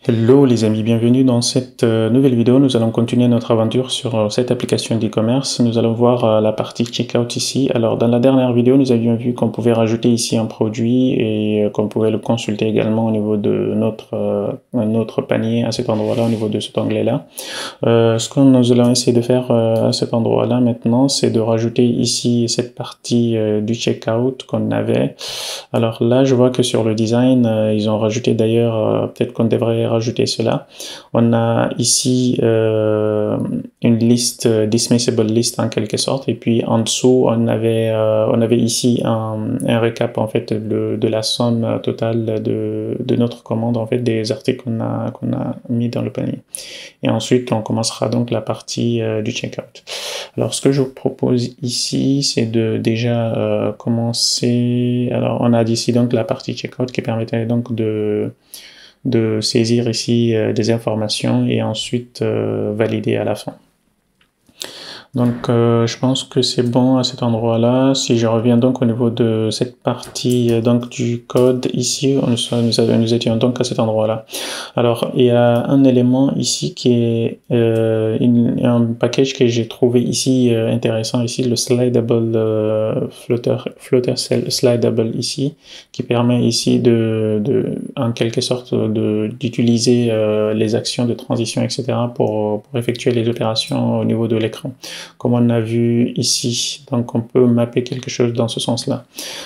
Hello les amis, bienvenue dans cette nouvelle vidéo. Nous allons continuer notre aventure sur cette application d'e-commerce. Nous allons voir la partie checkout ici. Alors dans la dernière vidéo, nous avions vu qu'on pouvait rajouter ici un produit et qu'on pouvait le consulter également au niveau de notre panier à cet endroit-là, au niveau de cet onglet-là. Ce que nous allons essayer de faire à cet endroit-là maintenant, c'est de rajouter ici cette partie du checkout qu'on avait. Alors là, je vois que sur le design, ils ont rajouté d'ailleurs, peut-être qu'on devrait rajouter cela. On a ici une liste, dismissible list en quelque sorte, et puis en dessous, on avait ici un récap en fait de la somme totale de notre commande, en fait, des articles qu'on a mis dans le panier. Et ensuite, on commencera donc la partie du checkout. Alors, ce que je vous propose ici, c'est de déjà commencer. Alors, on a ici donc la partie checkout qui permettait donc de saisir ici des informations et ensuite valider à la fin. Donc je pense que c'est bon à cet endroit-là. Si je reviens donc au niveau de cette partie donc du code ici, nous étions donc à cet endroit-là. Alors il y a un élément ici qui est un package que j'ai trouvé ici intéressant ici, le slidable flutter slidable ici, qui permet ici en quelque sorte d'utiliser les actions de transition, etc. pour effectuer les opérations au niveau de l'écran, comme on a vu ici. Donc on peut mapper quelque chose dans ce sens-là.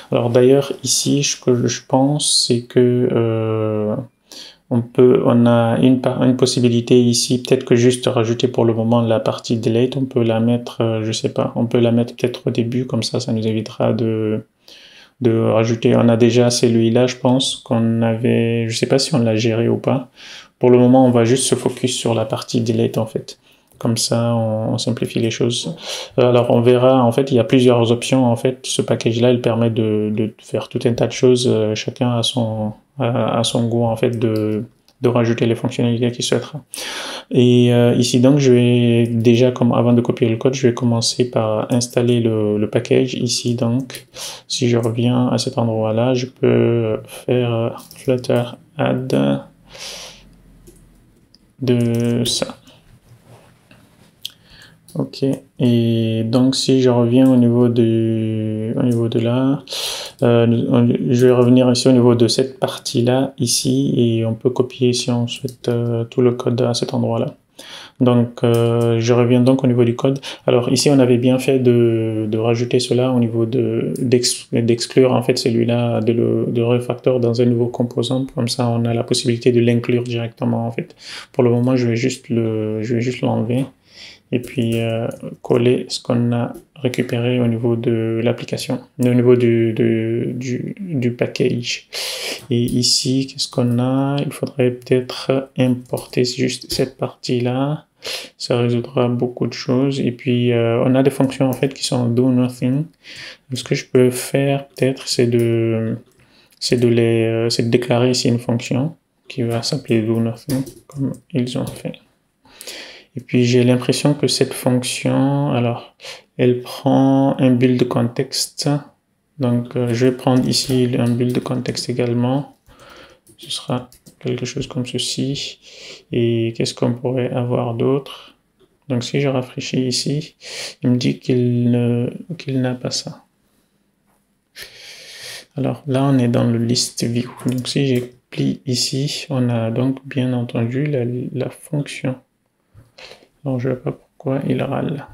Alors d'ailleurs ici, ce que je pense, c'est que on a une possibilité ici, peut-être que juste rajouter pour le moment la partie delete, on peut la mettre, je sais pas, on peut la mettre peut-être au début, comme ça nous évitera de rajouter. On a déjà celui-là, je pense, qu'on avait, je sais pas si on l'a géré ou pas. Pour le moment, on va juste se focus sur la partie delete en fait. Comme ça, on simplifie les choses. Alors, on verra, en fait, il y a plusieurs options. En fait, ce package-là, il permet de faire tout un tas de choses. Chacun a son goût, en fait, de rajouter les fonctionnalités qu'il souhaitera. Et ici, donc, je vais déjà, comme avant de copier le code, je vais commencer par installer le package. Ici, donc, si je reviens à cet endroit-là, je peux faire flutter add de ça. Ok, et donc si je reviens au niveau de là, je vais revenir ici au niveau de cette partie-là, ici, et on peut copier si on souhaite tout le code à cet endroit-là. Donc je reviens donc au niveau du code. Alors ici on avait bien fait de rajouter cela au niveau d'exclure en fait celui-là, de le refactor dans un nouveau composant, comme ça on a la possibilité de l'inclure directement en fait. Pour le moment je vais juste l'enlever et puis coller ce qu'on a récupéré au niveau de l'application, au niveau du package. Et ici, qu'est-ce qu'on a? Il faudrait peut-être importer juste cette partie-là. Ça résoudra beaucoup de choses. Et puis, on a des fonctions en fait qui sont do nothing. Donc, ce que je peux faire peut-être, c'est de déclarer ici une fonction qui va s'appeler do nothing, comme ils ont fait. Et puis j'ai l'impression que cette fonction, alors, elle prend un build context. Donc je vais prendre ici un build context également. Ce sera quelque chose comme ceci. Et qu'est-ce qu'on pourrait avoir d'autre? Donc si je rafraîchis ici, il me dit qu'il n'a pas ça. Alors là, on est dans le list view. Donc si j'ai plie ici, on a donc bien entendu la fonction. Alors je ne sais pas pourquoi il râle.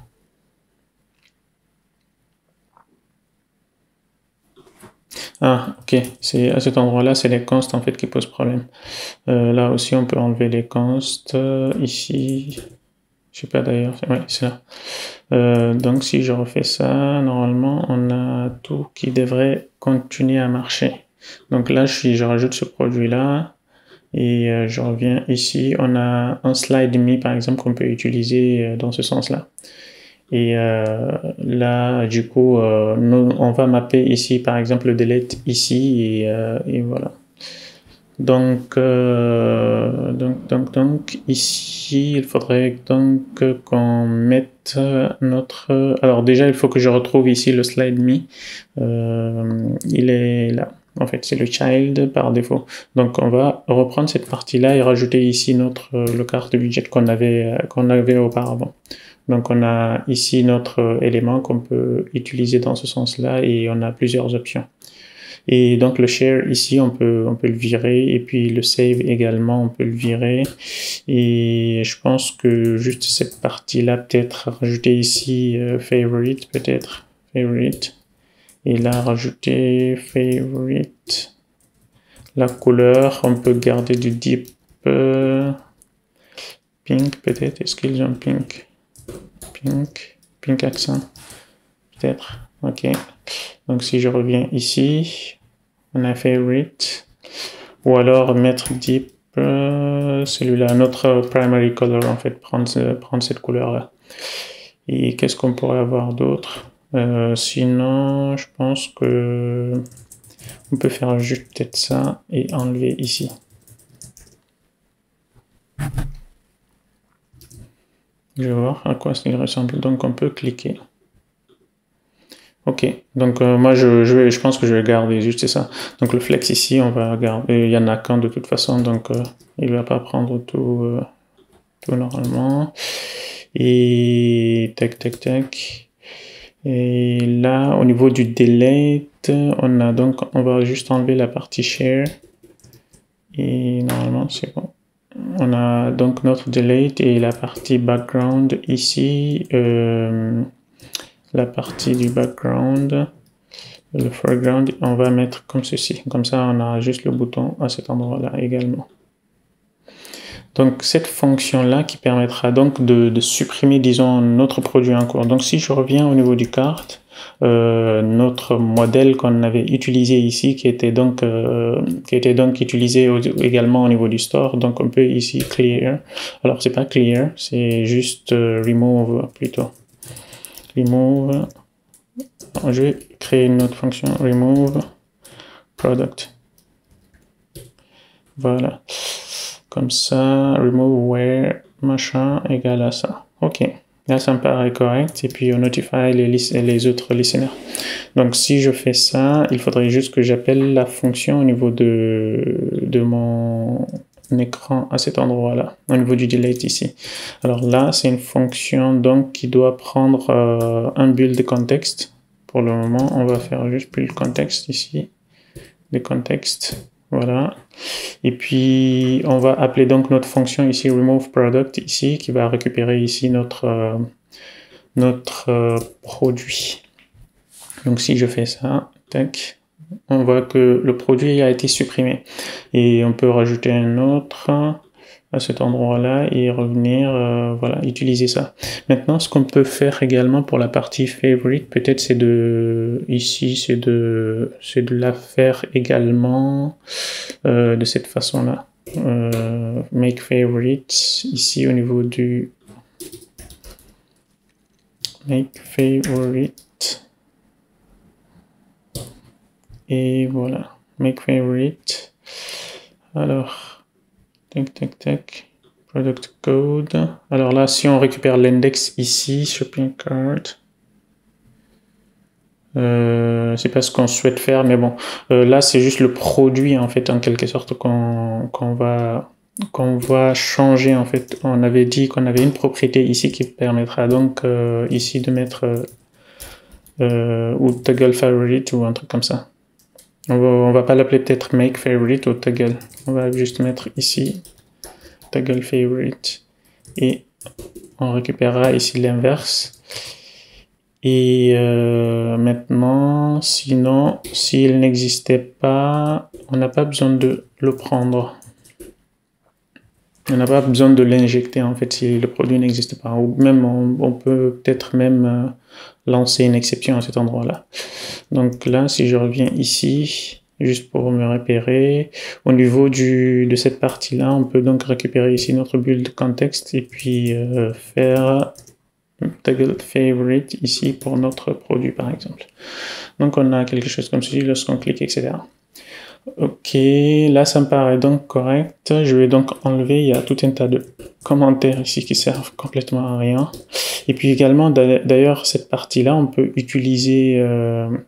Ah, ok, c'est à cet endroit-là, c'est les consts en fait qui posent problème. Là aussi, on peut enlever les consts. Ici, je sais pas d'ailleurs, ouais, c'est là. Donc si je refais ça, normalement, on a tout qui devrait continuer à marcher. Donc là, je rajoute ce produit-là. Et je reviens ici, on a un slide me par exemple qu'on peut utiliser dans ce sens-là. Et là, du coup, on va mapper ici par exemple le delete ici et voilà. Donc ici, il faudrait donc qu'on mette notre... Alors déjà, il faut que je retrouve ici le slide me. Il est là. En fait, c'est le child par défaut. Donc, on va reprendre cette partie-là et rajouter ici le carte widget qu'on avait auparavant. Donc, on a ici notre élément qu'on peut utiliser dans ce sens-là et on a plusieurs options. Et donc, le share ici, on peut le virer et puis le save également, on peut le virer. Et je pense que juste cette partie-là, peut-être rajouter ici favorite, peut-être favorite. Et là, rajouter favorite. La couleur, on peut garder du deep pink, peut-être. Est-ce qu'ils ont pink? Pink accent. Peut-être. OK. Donc, si je reviens ici, on a favorite. Ou alors mettre deep, celui-là, notre primary color, en fait, prendre cette couleur-là. Et qu'est-ce qu'on pourrait avoir d'autre? Sinon, je pense que on peut faire juste peut-être ça et enlever ici. Je vais voir à quoi il ressemble. Donc, on peut cliquer. Ok, donc moi je pense que je vais garder juste ça. Donc le flex ici, on va garder. Il y en a qu'un de toute façon, donc il va pas prendre tout normalement. Et tac. Et là, au niveau du delete, on va juste enlever la partie share. Et normalement, c'est bon. On a donc notre delete et la partie background ici. La partie du background, le foreground, on va mettre comme ceci. Comme ça, on a juste le bouton à cet endroit-là également. Donc, cette fonction-là qui permettra donc de supprimer, disons, notre produit en cours. Donc, si je reviens au niveau du carte, notre modèle qu'on avait utilisé ici, qui était donc utilisé également au niveau du store. Donc, on peut ici clear. Alors, c'est pas clear, c'est juste remove plutôt. Remove. Je vais créer une autre fonction. Remove product. Voilà. Comme ça, remove where machin égale à ça. Ok. Là, ça me paraît correct. Et puis, on notifie les autres listeners. Donc, si je fais ça, il faudrait juste que j'appelle la fonction au niveau de mon écran à cet endroit-là, au niveau du delete ici. Alors là, c'est une fonction donc qui doit prendre un build context. Pour le moment, on va faire juste build context ici, de contexte. Voilà. Et puis, on va appeler donc notre fonction ici, remove product ici, qui va récupérer ici notre produit. Donc, si je fais ça, tac, on voit que le produit a été supprimé. Et on peut rajouter un autre à cet endroit-là et revenir, voilà, utiliser ça. Maintenant, ce qu'on peut faire également pour la partie favorite, peut-être c'est ici, c'est de la faire également de cette façon-là. Make favorite, ici au niveau du make favorite. Et voilà, make favorite. Alors, tac, product code. Alors là, si on récupère l'index ici, shopping cart, c'est pas ce qu'on souhaite faire, mais bon, là c'est juste le produit en fait, en quelque sorte, qu'on va changer en fait. On avait dit qu'on avait une propriété ici qui permettra donc ici de mettre ou toggle favorite ou un truc comme ça. On va pas l'appeler peut-être make favorite ou toggle. On va juste mettre ici toggle favorite et on récupérera ici l'inverse. Et maintenant, sinon, s'il n'existait pas, on n'a pas besoin de le prendre. On n'a pas besoin de l'injecter en fait si le produit n'existe pas. Ou même on peut peut-être même lancer une exception à cet endroit-là. Donc là, si je reviens ici, juste pour me repérer, au niveau de cette partie-là, on peut donc récupérer ici notre build context et puis faire toggle favorite ici pour notre produit par exemple. Donc on a quelque chose comme ceci lorsqu'on clique, etc. Ok, là ça me paraît donc correct. Je vais donc enlever, il y a tout un tas de commentaires ici qui servent complètement à rien. Et puis également, d'ailleurs, cette partie-là, on peut utiliser,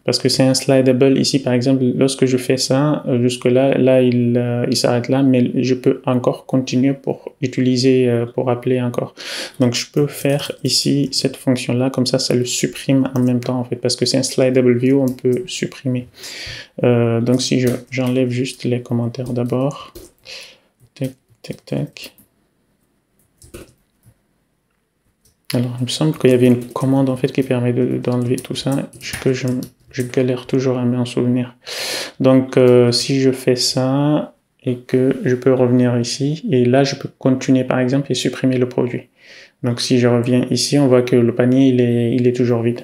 parce que c'est un slidable ici, par exemple, lorsque je fais ça, jusque-là, il s'arrête là, mais je peux encore continuer pour utiliser, pour appeler encore. Donc, je peux faire ici cette fonction-là, comme ça le supprime en même temps, en fait, parce que c'est un slidable view, on peut supprimer. Donc, si j'enlève juste les commentaires d'abord, tac, tac, tac. Alors, il me semble qu'il y avait une commande en fait qui permet d'enlever tout ça, que je galère toujours à m'en souvenir. Donc, si je fais ça et que je peux revenir ici, et là, je peux continuer par exemple et supprimer le produit. Donc, si je reviens ici, on voit que le panier, il est toujours vide.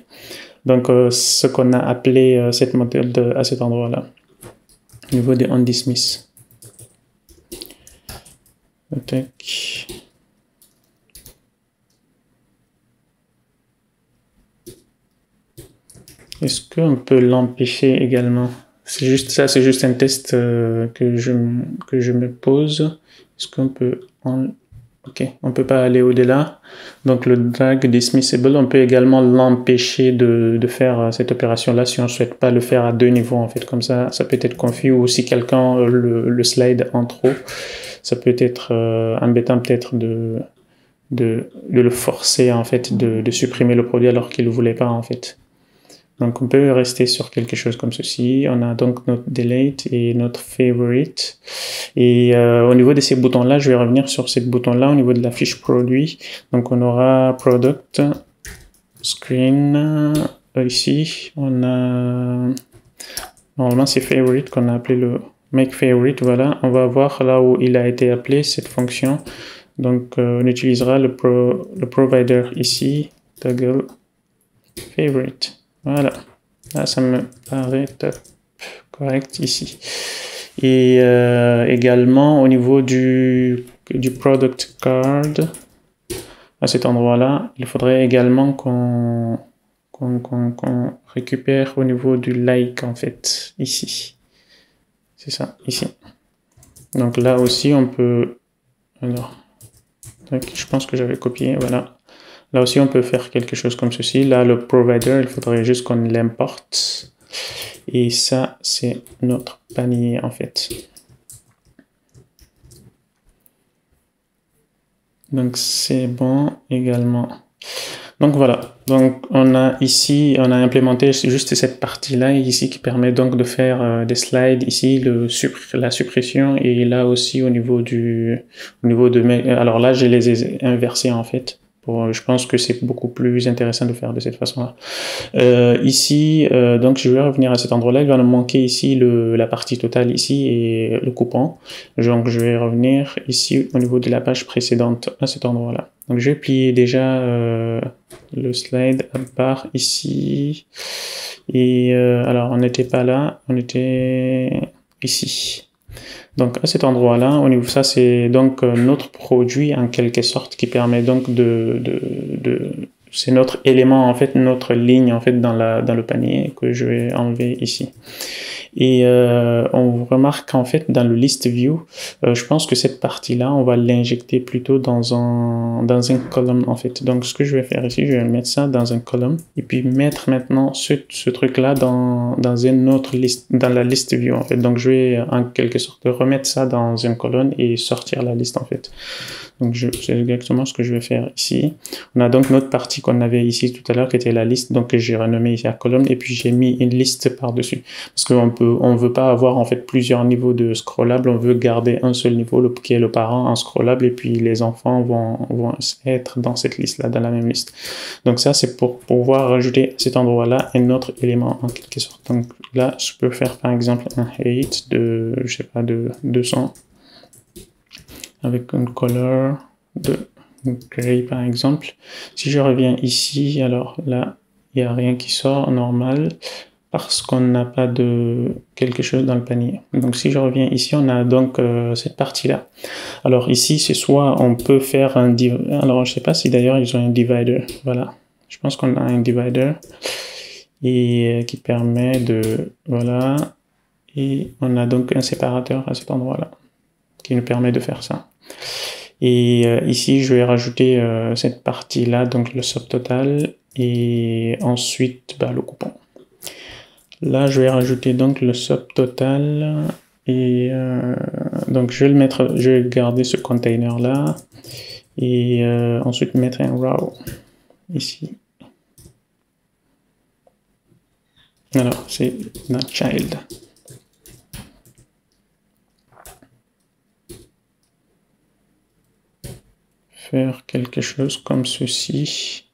Donc, ce qu'on a appelé cette méthode à cet endroit-là, au niveau des onDismiss. Tac. Est-ce qu'on peut l'empêcher également? C'est juste ça, c'est juste un test que je me pose. Est-ce qu'on peut... Ok, on peut pas aller au-delà. Donc le drag dismissible, on peut également l'empêcher de faire cette opération-là si on souhaite pas le faire à deux niveaux en fait. Comme ça peut être confus, ou si quelqu'un le slide en trop, ça peut être embêtant peut-être de le forcer en fait de supprimer le produit alors qu'il ne voulait pas en fait. Donc on peut rester sur quelque chose comme ceci. On a donc notre delete et notre favorite. Et au niveau de ces boutons-là, je vais revenir sur ces boutons-là au niveau de la fiche produit. Donc on aura product, screen, ici. On a normalement c'est favorite qu'on a appelé le make favorite. Voilà, on va voir là où il a été appelé cette fonction. Donc on utilisera le provider ici, toggle favorite. Voilà, là ça me paraît top, correct ici. Et également au niveau du product card, à cet endroit-là, il faudrait également qu'on récupère au niveau du like en fait, ici. C'est ça, ici. Donc là aussi on peut... Alors, je pense que j'avais copié, voilà. Là aussi, on peut faire quelque chose comme ceci. Là, le provider, il faudrait juste qu'on l'importe. Et ça, c'est notre panier, en fait. Donc, c'est bon également. Donc, voilà. Donc, on a ici, on a implémenté juste cette partie-là ici qui permet donc de faire des slides ici, la suppression, et là aussi au niveau alors là, je les ai inversés, en fait. Je pense que c'est beaucoup plus intéressant de faire de cette façon-là. Ici, donc je vais revenir à cet endroit-là. Il va nous manquer ici la partie totale ici et le coupon. Donc je vais revenir ici au niveau de la page précédente à cet endroit-là. Donc je vais plier déjà le slide à part ici. Et alors on n'était pas là, on était ici. Donc à cet endroit-là, au niveau ça, c'est donc notre produit en quelque sorte qui permet donc c'est notre élément en fait, notre ligne en fait dans le panier que je vais enlever ici. Et on remarque en fait dans le list view, je pense que cette partie-là, on va l'injecter plutôt dans un column en fait. Donc ce que je vais faire ici, je vais mettre ça dans un column et puis mettre maintenant ce truc-là dans une autre liste, dans la list view en fait. Donc je vais en quelque sorte remettre ça dans une colonne et sortir la liste en fait. Donc c'est exactement ce que je vais faire ici. On a donc notre partie qu'on avait ici tout à l'heure qui était la liste, donc que j'ai renommé ici à colonne et puis j'ai mis une liste par-dessus. Parce qu'on veut pas avoir en fait plusieurs niveaux de scrollable, on veut garder un seul niveau qui est le parent en scrollable et puis les enfants vont être dans cette liste-là, dans la même liste. Donc ça c'est pour pouvoir rajouter à cet endroit-là un autre élément en quelque sorte. Donc là je peux faire par exemple un height de, je sais pas, de 200 avec une color de gray par exemple. Si je reviens ici, alors là, il n'y a rien qui sort normal parce qu'on n'a pas de quelque chose dans le panier. Donc si je reviens ici, on a donc cette partie-là. Alors ici, c'est soit on peut faire un divider. Alors je sais pas si d'ailleurs ils ont un divider. Voilà, je pense qu'on a un divider et qui permet de... Voilà. Et on a donc un séparateur à cet endroit-là qui nous permet de faire ça. Et ici, je vais rajouter cette partie-là, donc le subtotal, et ensuite le coupon. Là, je vais rajouter donc le subtotal, et donc je vais le mettre, je vais garder ce container-là, et ensuite mettre un row ici. Alors, c'est not child. Faire quelque chose comme ceci.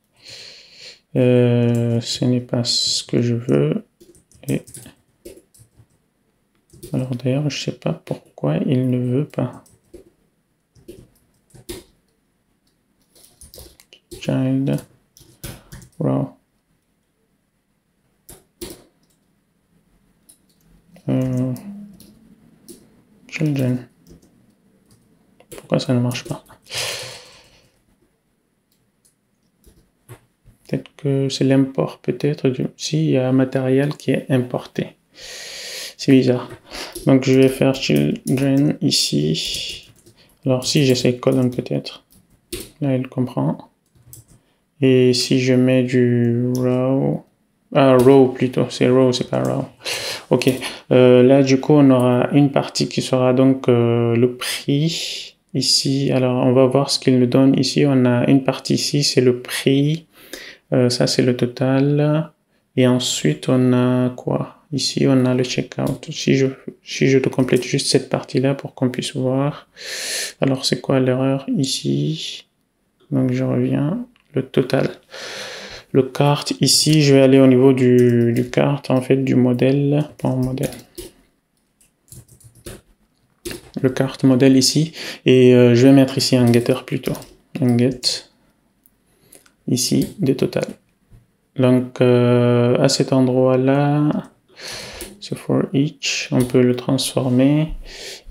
Ce n'est pas ce que je veux. Et alors d'ailleurs, je sais pas pourquoi il ne veut pas. Child row. Children. Pourquoi ça ne marche pas? Peut-être que c'est l'import, peut-être. Si, il y a un matériel qui est importé. C'est bizarre. Donc, je vais faire children ici. Alors, si j'essaie colon, peut-être. Là, il comprend. Et si je mets du row... Ah, row plutôt. C'est row, c'est pas row. Ok. Là, du coup, on aura une partie qui sera donc le prix. Ici, alors, on va voir ce qu'il nous donne. Ici, on a une partie ici, c'est le prix. Ça, c'est le total. Et ensuite, on a quoi? Ici, on a le checkout. Si je te complète juste cette partie-là pour qu'on puisse voir. Alors, c'est quoi l'erreur ici? Donc, je reviens. Le total. Le cart, ici, je vais aller au niveau du cart, en fait, du modèle. Bon, modèle. Le cart modèle ici. Et je vais mettre ici un getter plutôt. Un get. Ici, de total. Donc, à cet endroit-là, c'est for each, on peut le transformer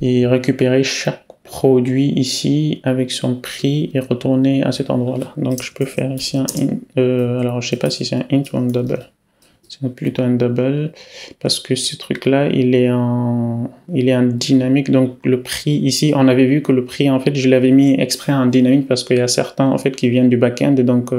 et récupérer chaque produit ici avec son prix et retourner à cet endroit-là. Donc, je peux faire ici un int. Alors, je sais pas si c'est un int ou un double. C'est plutôt un double parce que ce truc-là, il est en dynamique. Donc, le prix ici, on avait vu que le prix, en fait, je l'avais mis exprès en dynamique parce qu'il y a certains, en fait, qui viennent du back-end. Donc,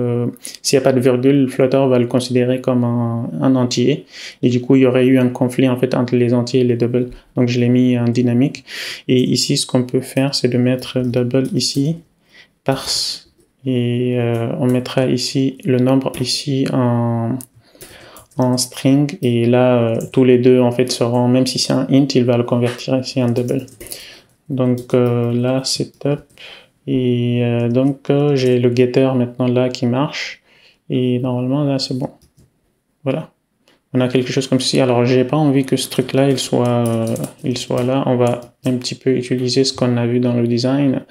s'il n'y a pas de virgule, Flutter va le considérer comme un entier. Et du coup, il y aurait eu un conflit, en fait, entre les entiers et les doubles. Donc, je l'ai mis en dynamique. Et ici, ce qu'on peut faire, c'est de mettre double ici, parse. Et on mettra ici le nombre ici en string, et là tous les deux en fait seront, même si c'est un int, il va le convertir ici en double. Donc là c'est top, et donc j'ai le getter maintenant là qui marche, et normalement là c'est bon. Voilà, on a quelque chose comme ceci. Alors j'ai pas envie que ce truc là il soit là. On va un petit peu utiliser ce qu'on a vu dans le design.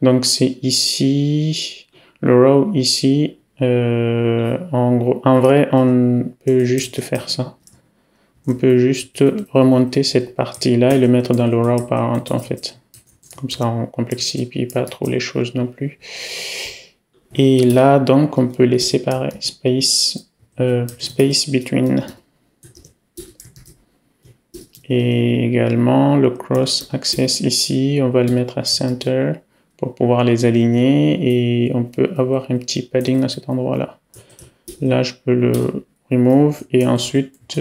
Donc c'est ici le row ici. En gros, en vrai, on peut juste faire ça. On peut juste remonter cette partie-là et le mettre dans le row parent, en fait. Comme ça, on complexifie pas trop les choses non plus. Et là, donc, on peut les séparer. Space between. Et également, le cross access ici, on va le mettre à center pour pouvoir les aligner, et on peut avoir un petit padding à cet endroit-là. Là, je peux le remove et ensuite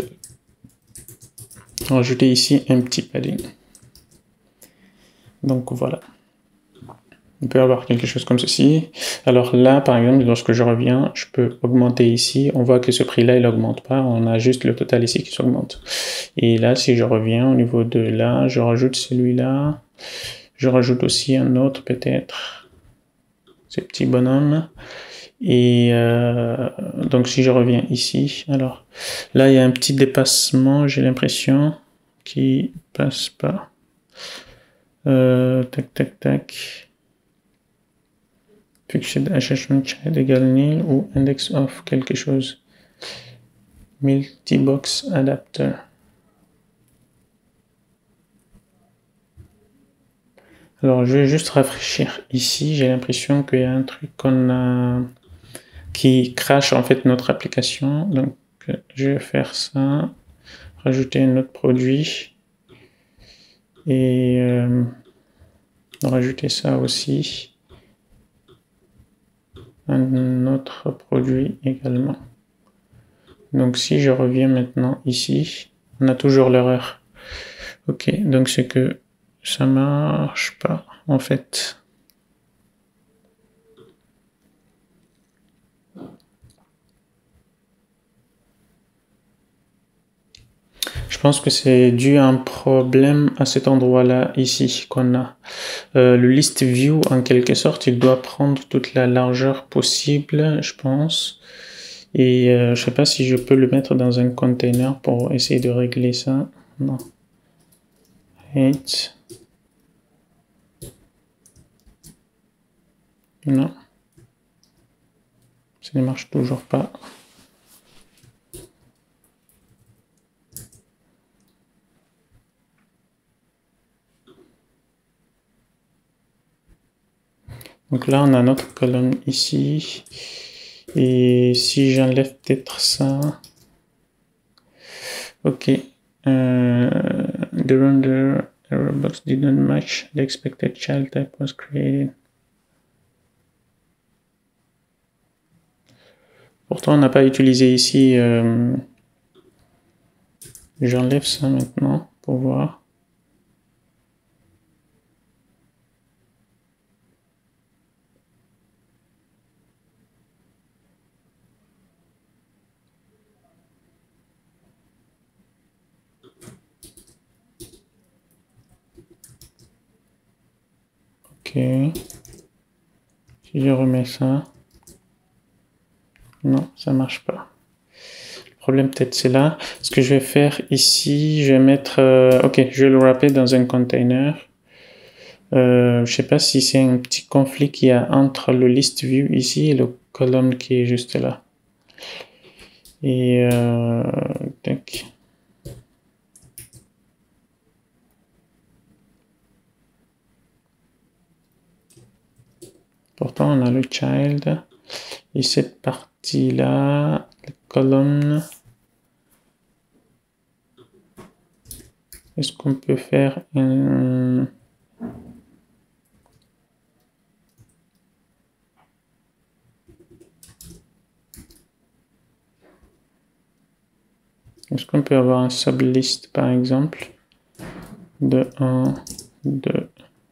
rajouter ici un petit padding. Donc voilà. On peut avoir quelque chose comme ceci. Alors là, par exemple, lorsque je reviens, je peux augmenter ici. On voit que ce prix-là, il n'augmente pas. On a juste le total ici qui s'augmente. Et là, si je reviens au niveau de là, je rajoute celui-là. Je rajoute aussi un autre peut-être. Ces petits bonhommes. Et donc si je reviens ici, alors là il y a un petit dépassement, j'ai l'impression, qui passe pas. Tac tac tac. Fixed attachment child égale nil ou index of quelque chose. Multibox adapter. Alors je vais juste rafraîchir ici, j'ai l'impression qu'il y a un truc qu'on a qui crache en fait notre application. Donc je vais faire ça, rajouter un autre produit et rajouter ça aussi. un autre produit également. Donc si je reviens maintenant ici, on a toujours l'erreur. Ok, donc c'est que ça marche pas en fait. Je pense que c'est dû à un problème à cet endroit-là ici qu'on a. Le list view en quelque sorte, il doit prendre toute la largeur possible, je pense. Et je sais pas si je peux le mettre dans un container pour essayer de régler ça. Non. Height. Non. Ça ne marche toujours pas. Donc là, on a notre colonne ici. Et si j'enlève peut-être ça... Ok. The render error box didn't match the expected child type was created. Pourtant, on n'a pas utilisé ici... J'enlève ça maintenant pour voir. Ok. Si je remets ça. Non, ça marche pas. Le problème peut-être c'est là. Ce que je vais faire ici, je vais mettre... ok, je vais le wrapper dans un container. Je sais pas si c'est un petit conflit qu'il y a entre le list view ici et le colonne qui est juste là. Et tac. Pourtant on a le child et cette partie là, la colonne. Est-ce qu'on peut faire un... Est-ce qu'on peut avoir un sublist par exemple de 1, 2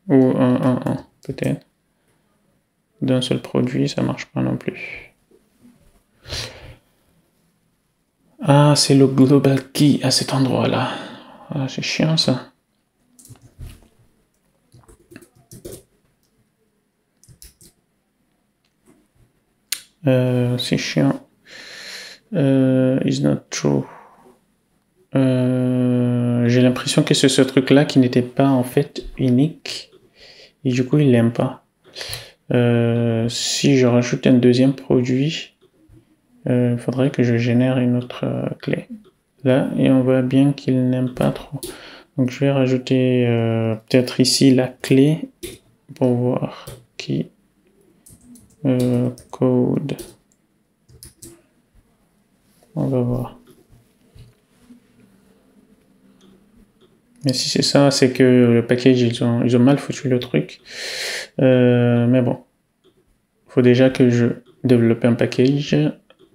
ou 1, 1, 1 peut-être. D'un seul produit, ça marche pas non plus. Ah, c'est le global key à cet endroit-là. Ah, c'est chiant ça. C'est chiant. Is not true. J'ai l'impression que c'est ce truc-là qui n'était pas en fait unique. Et du coup, il l'aime pas. Si je rajoute un deuxième produit, il faudrait que je génère une autre clé. Là, et on voit bien qu'il n'aime pas trop. Donc je vais rajouter peut-être ici la clé pour voir qui code. On va voir. Mais si c'est ça, c'est que le package, ils ont mal foutu le truc. Mais bon, il faut déjà que je développe un package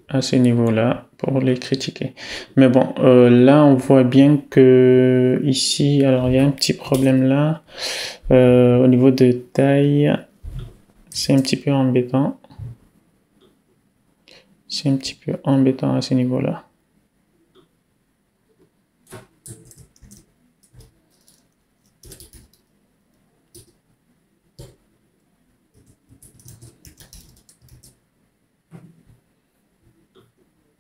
à ce niveau-là pour les critiquer. Mais bon, là, on voit bien que ici, alors il y a un petit problème là. Au niveau de taille, c'est un petit peu embêtant. C'est un petit peu embêtant à ce niveau-là.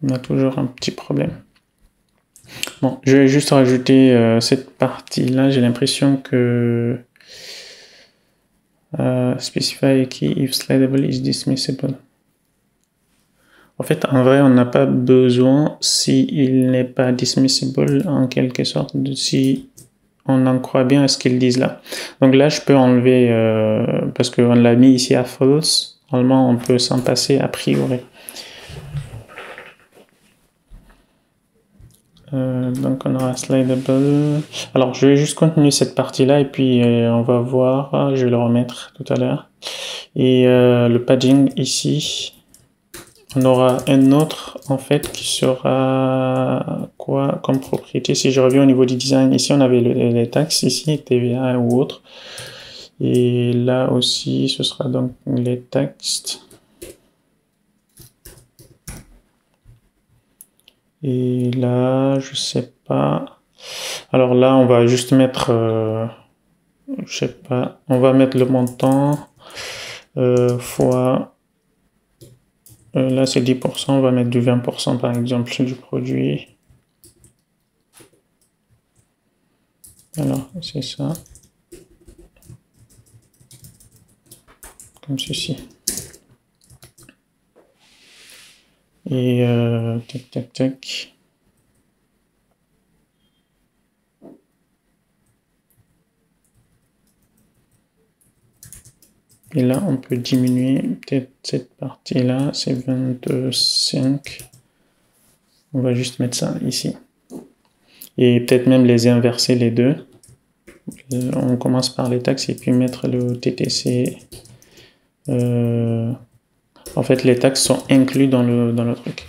On a toujours un petit problème. Bon, je vais juste rajouter cette partie-là. J'ai l'impression que specify key if slidable is dismissible. En fait, en vrai, on n'a pas besoin s'il n'est pas dismissible en quelque sorte, si on en croit bien à ce qu'ils disent là. Donc là, je peux enlever, parce qu'on l'a mis ici à false. Normalement, on peut s'en passer a priori. Donc on aura slidable. Alors je vais juste continuer cette partie là et puis on va voir, je vais le remettre tout à l'heure. Et le padding ici, on aura un autre en fait qui sera quoi comme propriété. Si je reviens au niveau du design, ici on avait les taxes, ici TVA ou autre. Et là aussi, ce sera donc les textes. Et là, je sais pas. Alors là, on va juste mettre, je sais pas, on va mettre le montant fois, là c'est 10%, on va mettre du 20% par exemple du produit. Alors, c'est ça. Comme ceci. Et tac, tac, tac. Et là, on peut diminuer peut-être cette partie-là, c'est 25. On va juste mettre ça ici. Et peut-être même les inverser les deux. On commence par les taxes et puis mettre le TTC. En fait, les taxes sont inclus dans le truc.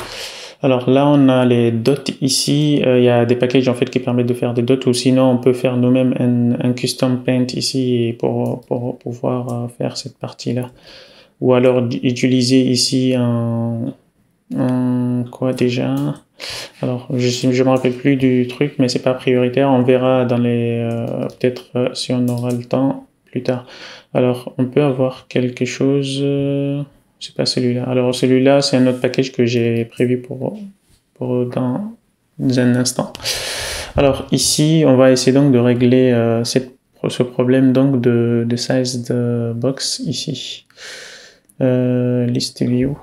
Alors là, on a les dots ici. Il y a des packages en fait qui permettent de faire des dots, ou sinon on peut faire nous-mêmes un custom paint ici pour pouvoir faire cette partie-là. Ou alors utiliser ici un quoi déjà. Alors je me rappelle plus du truc, mais c'est pas prioritaire. On verra dans les peut-être si on aura le temps plus tard. Alors on peut avoir quelque chose. C'est pas celui-là. Alors celui-là, c'est un autre package que j'ai prévu pour dans un instant. Alors ici, on va essayer donc de régler ce problème donc de size de box ici. List view.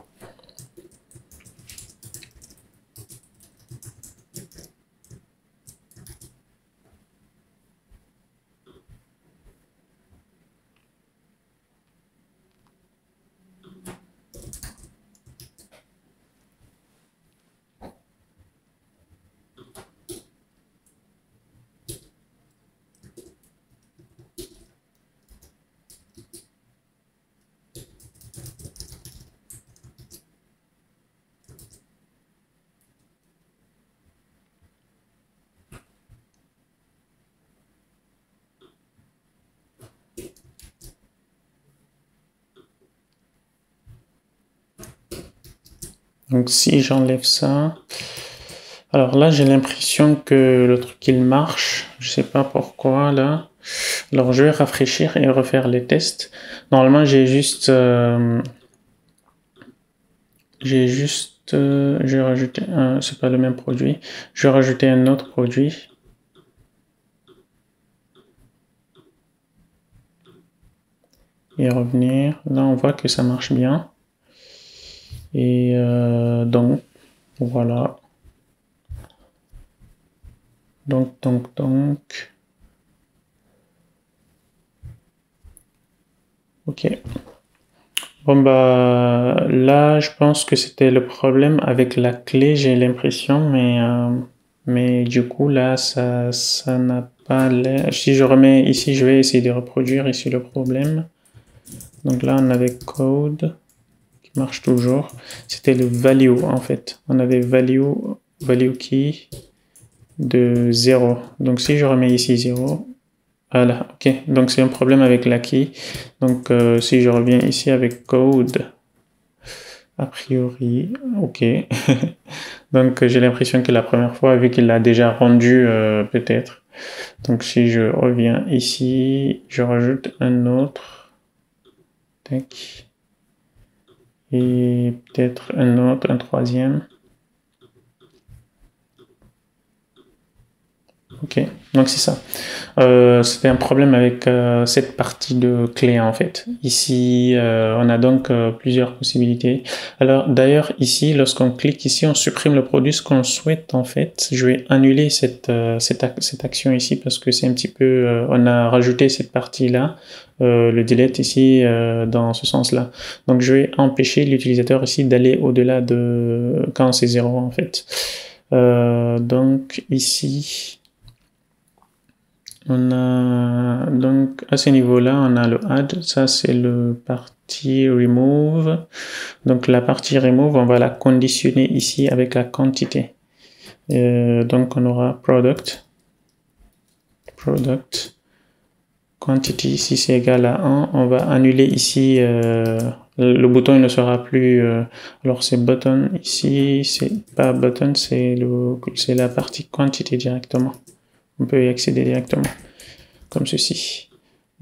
Donc si j'enlève ça, alors là j'ai l'impression que le truc il marche, je sais pas pourquoi là. Alors je vais rafraîchir et refaire les tests. Normalement j'ai juste je vais rajouter un, c'est pas le même produit, je vais rajouter un autre produit. Et revenir, là on voit que ça marche bien. Et donc voilà. Donc. Ok. Bon bah là je pense que c'était le problème avec la clé, j'ai l'impression, mais du coup là ça n'a pas l'air. Si je remets ici, je vais essayer de reproduire ici le problème. Donc là on avait code qui marche toujours. C'était le value en fait. On avait value key de 0. Donc si je remets ici 0, voilà, ok. Donc c'est un problème avec la key. Donc si je reviens ici avec code, a priori, ok. Donc j'ai l'impression que la première fois, vu qu'il l'a déjà rendu, peut-être. Donc si je reviens ici, je rajoute un autre. Tac. Et peut-être un autre, un troisième. Ok, donc c'est ça. C'était un problème avec cette partie de clé en fait. Ici, on a donc plusieurs possibilités. Alors d'ailleurs ici, lorsqu'on clique ici, on supprime le produit, ce qu'on souhaite en fait. Je vais annuler cette action ici parce que c'est un petit peu, on a rajouté cette partie-là, le delete ici dans ce sens-là. Donc je vais empêcher l'utilisateur ici d'aller au-delà de quand c'est 0 en fait. Donc ici, On a donc à ce niveau-là, on a le add, ça c'est le partie remove. Donc la partie remove, on va la conditionner ici avec la quantité. Donc on aura product, quantity ici c'est égal à 1. On va annuler ici, le bouton il ne sera plus, alors c'est button ici, c'est pas button, c'est la partie quantité directement. On peut y accéder directement, comme ceci.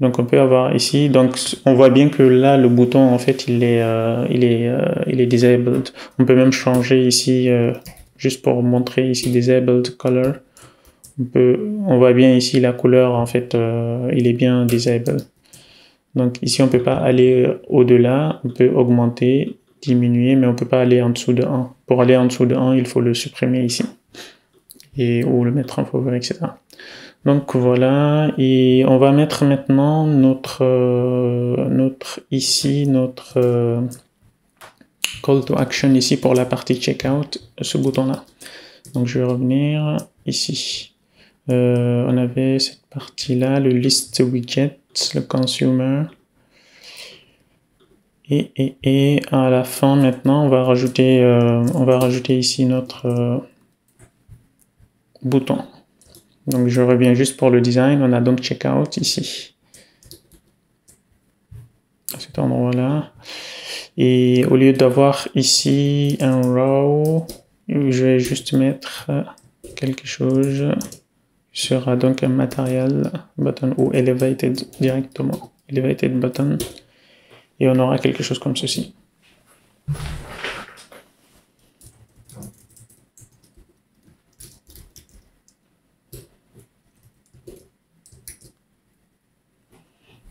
Donc on peut avoir ici, donc on voit bien que là le bouton en fait il est disabled. On peut même changer ici, juste pour montrer ici disabled color. On voit bien ici la couleur en fait, il est bien disabled. Donc ici on peut pas aller au-delà, on peut augmenter, diminuer, mais on peut pas aller en dessous de 1. Pour aller en dessous de 1, il faut le supprimer ici. Ou le mettre en favori, etc. Donc voilà, et on va mettre maintenant notre call to action ici pour la partie checkout, ce bouton-là. Donc je vais revenir ici. On avait cette partie-là, le list widget, le consumer. Et à la fin maintenant, on va rajouter ici notre bouton. Donc je reviens juste pour le design, on a donc checkout ici, à cet endroit-là. Et au lieu d'avoir ici un row, je vais juste mettre quelque chose qui sera donc un material button ou elevated directement, elevated button. Et on aura quelque chose comme ceci.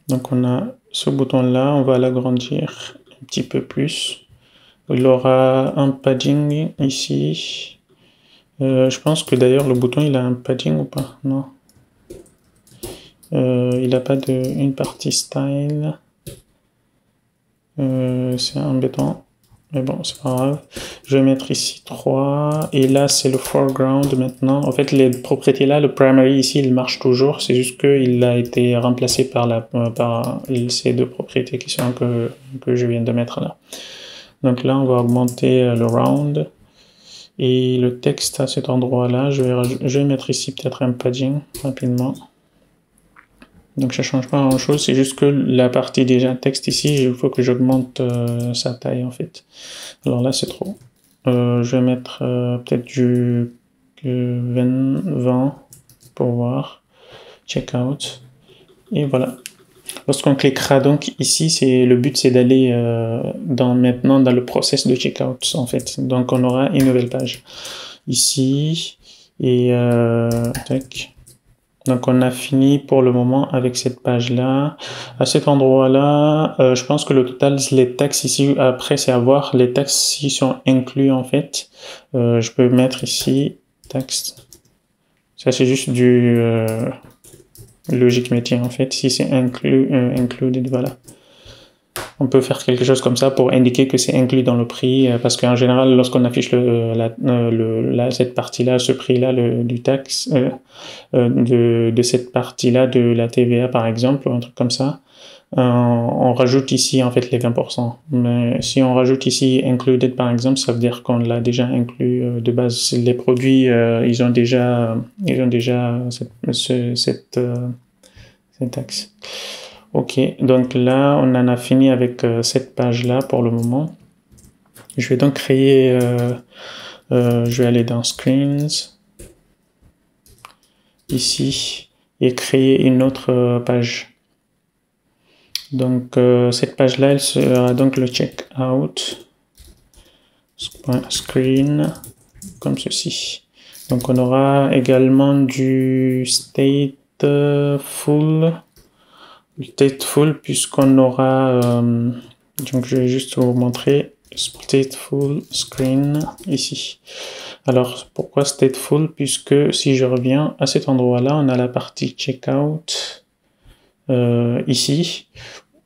Donc on a ce bouton-là, on va l'agrandir un petit peu plus. Il aura un padding ici. Je pense que d'ailleurs le bouton il a un padding ou pas? Non. Il n'a pas une partie style. C'est embêtant. Mais bon, c'est pas grave. Je vais mettre ici 3. Et là, c'est le foreground maintenant. En fait, les propriétés là, le primary ici, il marche toujours. C'est juste qu'il a été remplacé par ces deux propriétés qui sont que je viens de mettre là. Donc là, on va augmenter le round. Et le texte à cet endroit-là, je vais mettre ici peut-être un padding rapidement. Donc ça change pas grand chose, c'est juste que la partie déjà texte ici, il faut que j'augmente sa taille en fait. Alors là c'est trop. Je vais mettre peut-être du 20 pour voir. Checkout. Et voilà. Lorsqu'on cliquera donc ici, le but c'est d'aller maintenant dans le process de checkout en fait. Donc on aura une nouvelle page ici et tac. Donc on a fini pour le moment avec cette page-là. À cet endroit-là, je pense que le total, les taxes ici, après c'est à voir, les taxes ici sont inclus en fait. Je peux mettre ici, taxes. Ça c'est juste du logique métier en fait. Si c'est included, voilà. On peut faire quelque chose comme ça pour indiquer que c'est inclus dans le prix, parce qu'en général, lorsqu'on affiche cette partie-là, ce prix-là du taxe, de cette partie-là de la TVA par exemple, ou un truc comme ça, on rajoute ici en fait les 20%. Mais si on rajoute ici included par exemple, ça veut dire qu'on l'a déjà inclus de base. Les produits, ils ont déjà cette taxe. Ok, donc là, on en a fini avec cette page-là pour le moment. Je vais donc créer, je vais aller dans Screens, ici, et créer une autre page. Donc cette page-là, elle sera donc le checkout, screen, comme ceci. Donc on aura également du stateful, puisqu'on aura, donc je vais juste vous montrer stateful screen ici. Alors pourquoi stateful? Puisque si je reviens à cet endroit-là, on a la partie checkout ici.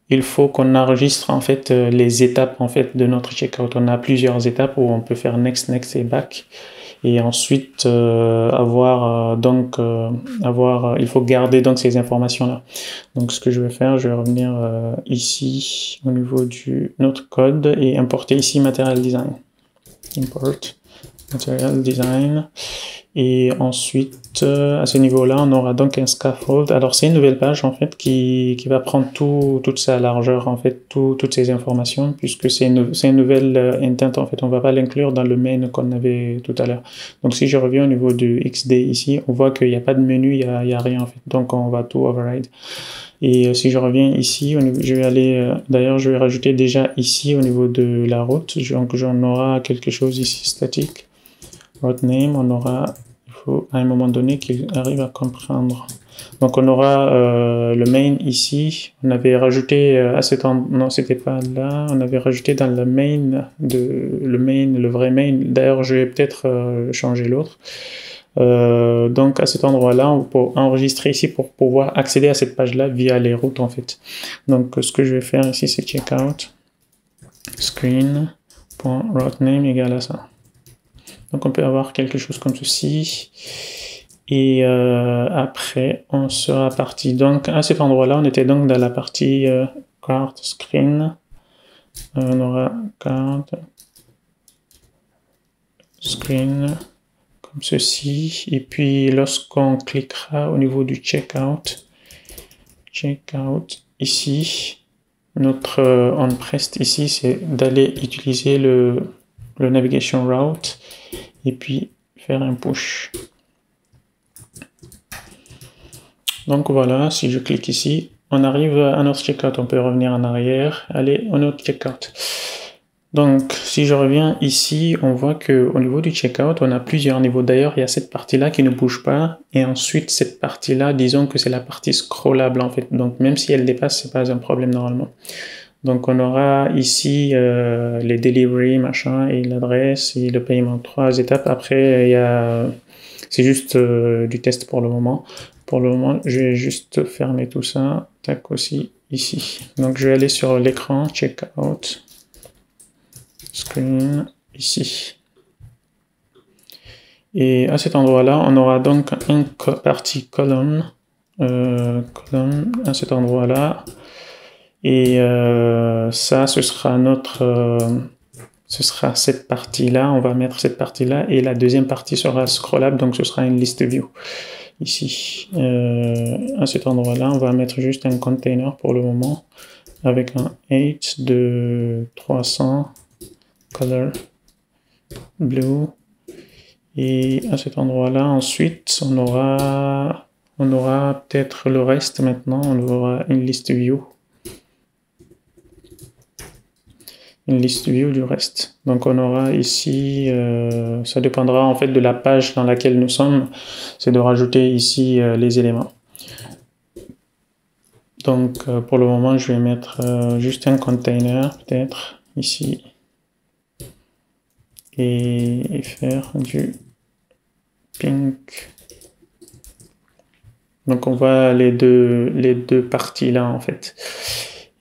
Il faut qu'on enregistre en fait les étapes en fait de notre checkout. On a plusieurs étapes où on peut faire next, next et back. Et ensuite il faut garder donc ces informations là. Donc ce que je vais faire, je vais revenir ici au niveau du notre code et importer ici Material Design. Import Material Design. Et ensuite, à ce niveau-là, on aura donc un scaffold. Alors, c'est une nouvelle page, en fait, qui va prendre toute sa largeur, en fait, toutes ces informations, puisque c'est une nouvelle intent, en fait. On va pas l'inclure dans le main qu'on avait tout à l'heure. Donc, si je reviens au niveau du XD ici, on voit qu'il n'y a pas de menu, il y a rien, en fait. Donc, on va tout override. Et si je reviens ici, je vais aller, d'ailleurs, je vais rajouter déjà ici, au niveau de la route. Donc, j'en aura quelque chose ici statique. Route name, on aura, il faut à un moment donné qu'il arrive à comprendre. Donc on aura le main ici, on avait rajouté à cet endroit, non c'était pas là, on avait rajouté dans le main, le vrai main, d'ailleurs je vais peut-être changer l'autre. Donc à cet endroit-là, on peut enregistrer ici pour pouvoir accéder à cette page-là via les routes en fait. Donc ce que je vais faire ici c'est checkout, screen.routename égale à ça. Donc on peut avoir quelque chose comme ceci. Et après, on sera parti. Donc à cet endroit-là, on était donc dans la partie card screen. On aura card screen comme ceci. Et puis lorsqu'on cliquera au niveau du checkout ici, notre onPrest ici, c'est d'aller utiliser le navigation route et puis faire un push. Donc voilà, si je clique ici, on arrive à notre checkout, on peut revenir en arrière, aller au notre checkout. Donc si je reviens ici, on voit que au niveau du checkout, on a plusieurs niveaux. D'ailleurs, il y a cette partie-là qui ne bouge pas, et ensuite cette partie-là, disons que c'est la partie scrollable en fait. Donc même si elle dépasse, c'est pas un problème normalement. Donc on aura ici les delivery, machin, et l'adresse, et le paiement, 3 étapes. Après, c'est juste du test pour le moment. Pour le moment, je vais juste fermer tout ça. Tac, aussi ici. Donc je vais aller sur l'écran, checkout, screen, ici. Et à cet endroit-là, on aura donc une partie colonne à cet endroit-là. Et ça, ce sera cette partie-là, on va mettre cette partie-là, et la deuxième partie sera scrollable, donc ce sera une liste view. Ici, à cet endroit-là, on va mettre juste un container pour le moment, avec un 8 de 300, color, blue, et à cet endroit-là, ensuite, on aura peut-être le reste maintenant, on aura une liste view. Une liste view du reste. Donc on aura ici, ça dépendra en fait de la page dans laquelle nous sommes, c'est de rajouter ici les éléments. Donc pour le moment je vais mettre juste un container peut-être ici et faire du pink. Donc on voit les deux parties là en fait.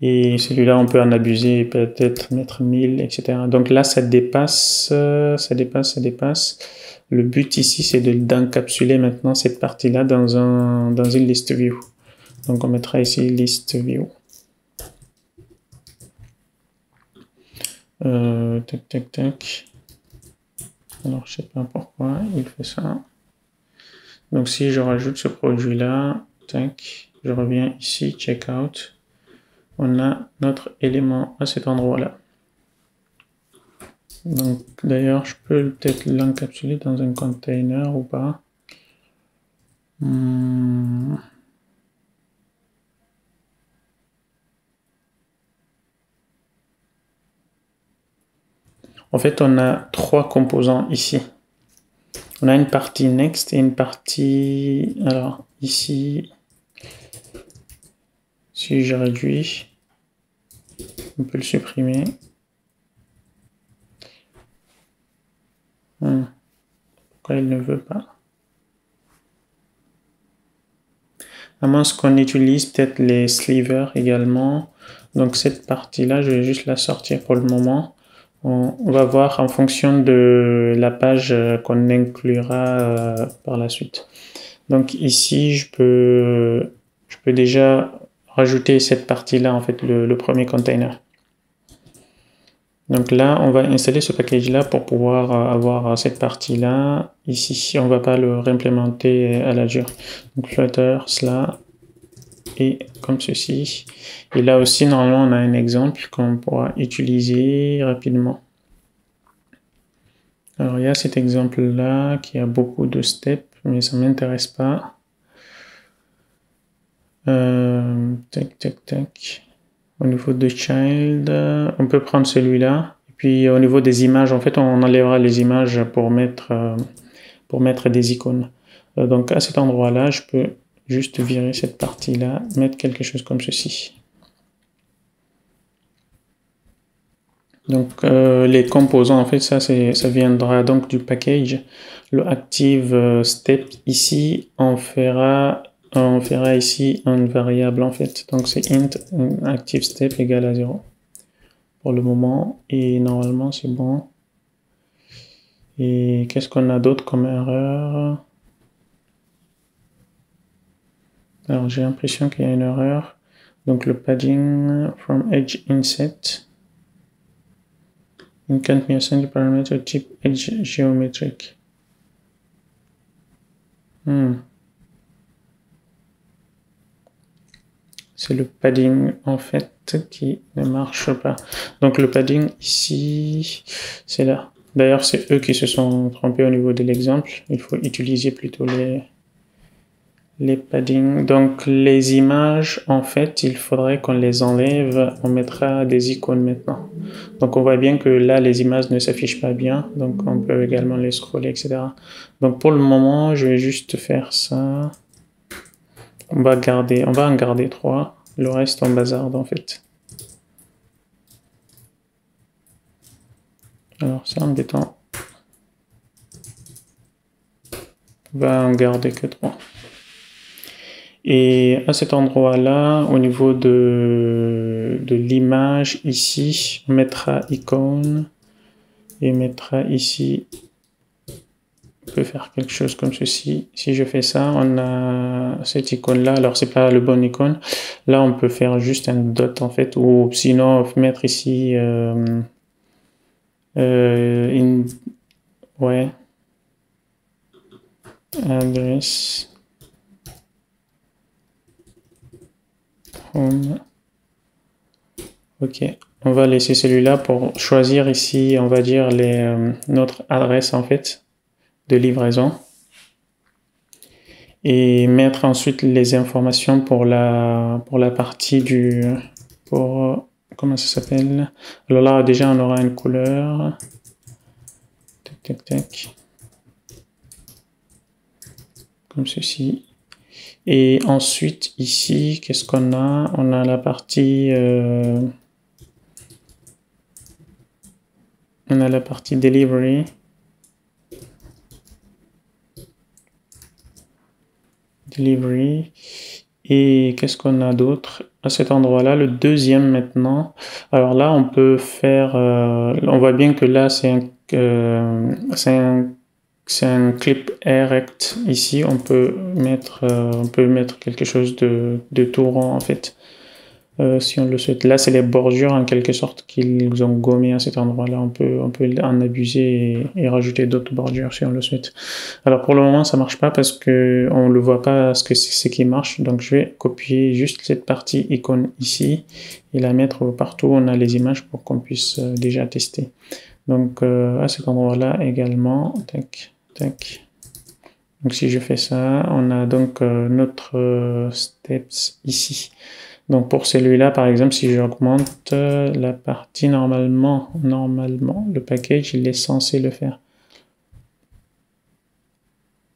Et celui-là, on peut en abuser, peut-être mettre 1000, etc. Donc là, ça dépasse. Le but ici, c'est d'encapsuler maintenant cette partie-là dans une list view. Donc on mettra ici list view. Tac. Alors, je sais pas pourquoi il fait ça. Donc si je rajoute ce produit-là, tac, je reviens ici, checkout. On a notre élément à cet endroit-là. Donc d'ailleurs, je peux peut-être l'encapsuler dans un container ou pas. En fait, on a 3 composants ici. On a une partie next et une partie... Alors, ici... Si je réduis, on peut le supprimer. Pourquoi il ne veut pas? À moins qu'on utilise peut-être les slivers également. Donc cette partie-là, je vais juste la sortir pour le moment. on va voir en fonction de la page qu'on inclura par la suite. Donc ici, je peux déjà rajouter cette partie-là, en fait, le premier container. Donc là, on va installer ce package-là pour pouvoir avoir cette partie-là. Ici, on ne va pas le réimplémenter à la dure. Donc Flutter, cela, et comme ceci. Et là aussi, normalement, on a un exemple qu'on pourra utiliser rapidement. Alors, il y a cet exemple-là qui a beaucoup de steps, mais ça ne m'intéresse pas. Tac, tac, tac. Au niveau de child, on peut prendre celui-là. Et puis, au niveau des images, en fait, on enlèvera les images pour mettre des icônes. Donc, à cet endroit-là, je peux juste virer cette partie-là, mettre quelque chose comme ceci. Donc les composants, en fait, ça viendra donc du package. Le active step ici, on fera ici une variable en fait. Donc c'est int active step égale à 0 pour le moment et normalement c'est bon. Et qu'est-ce qu'on a d'autre comme erreur? Alors j'ai l'impression qu'il y a une erreur. Donc le padding from edge inset. You can't be assigned a parameter type edge geometric. C'est le padding en fait qui ne marche pas. Donc le padding ici, c'est là. D'ailleurs, c'est eux qui se sont trompés au niveau de l'exemple. Il faut utiliser plutôt les paddings. Donc les images, en fait, il faudrait qu'on les enlève. On mettra des icônes maintenant. Donc on voit bien que là, les images ne s'affichent pas bien. Donc on peut également les scroller, etc. Donc pour le moment, je vais juste faire ça. On va en garder 3. Le reste, on bazarde en fait. Alors c'est embêtant. On va en garder que 3. Et à cet endroit-là, au niveau de l'image, ici, on mettra icône et mettra ici, on peut faire quelque chose comme ceci. Si je fais ça, on a cette icône-là. Alors, c'est pas le bon icône. Là, on peut faire juste un dot, en fait, ou sinon, mettre ici, ouais, address. Ok, on va laisser celui-là pour choisir ici, on va dire notre adresse en fait de livraison et mettre ensuite les informations pour la partie comment ça s'appelle. Alors là déjà on aura une couleur. Tac tac tac. Comme ceci. Et ensuite ici qu'est-ce qu'on a? On a la partie delivery. Delivery. Et qu'est-ce qu'on a d'autre à cet endroit-là? Le deuxième maintenant. Alors là, on peut faire... on voit bien que là, c'est un clip erect. Ici, on peut mettre quelque chose de tout rond en fait. Si on le souhaite. Là, c'est les bordures en quelque sorte qu'ils ont gommé à cet endroit-là. On peut en abuser et rajouter d'autres bordures si on le souhaite. Alors pour le moment, ça marche pas parce que on le voit pas ce que c'est qui marche. Donc je vais copier juste cette partie icône ici et la mettre partout où on a les images pour qu'on puisse déjà tester. Donc à cet endroit-là également, tac, tac. Donc si je fais ça, on a donc notre steps ici. Donc pour celui-là, par exemple, si j'augmente la partie, normalement, le package, il est censé le faire.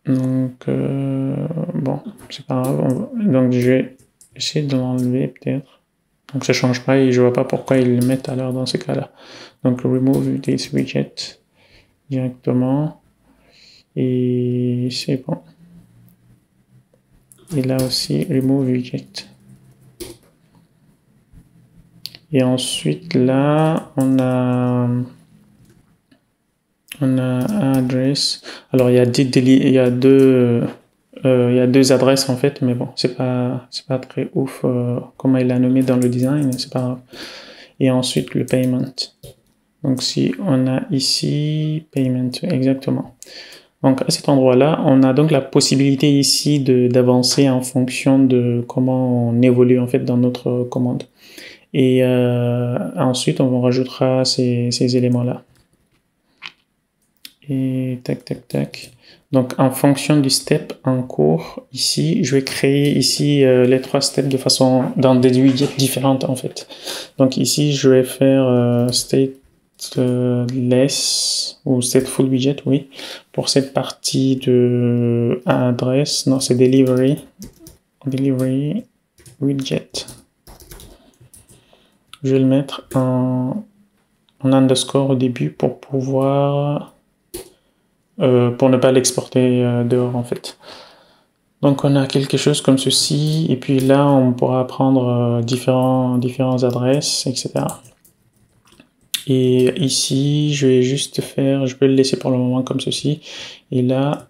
Donc, bon, c'est pas grave. Donc je vais essayer de l'enlever peut-être. Donc ça change pas et je vois pas pourquoi ils le mettent alors dans ce cas-là. Donc remove this widget directement. Et c'est bon. Et là aussi, remove widget. Et ensuite, là, on a On a address. Alors il y a deux adresses en fait, mais bon, c'est pas très ouf comment il l'a nommé dans le design, c'est pas grave. Et ensuite le payment. Donc si on a ici payment, exactement. Donc à cet endroit-là, on a donc la possibilité ici d'avancer en fonction de comment on évolue en fait dans notre commande. Et ensuite on rajoutera ces éléments-là. Et tac tac tac. Donc en fonction du step en cours, ici, je vais créer ici les 3 steps de façon dans des widgets différentes en fait. Donc ici, je vais faire stateless ou stateful widget, oui, pour cette partie de adresse. Non, c'est delivery widget. Je vais le mettre en underscore au début pour pouvoir pour ne pas l'exporter dehors en fait. Donc on a quelque chose comme ceci, et puis là on pourra prendre différentes adresses, etc. Et ici je vais juste faire, je peux le laisser pour le moment comme ceci, et là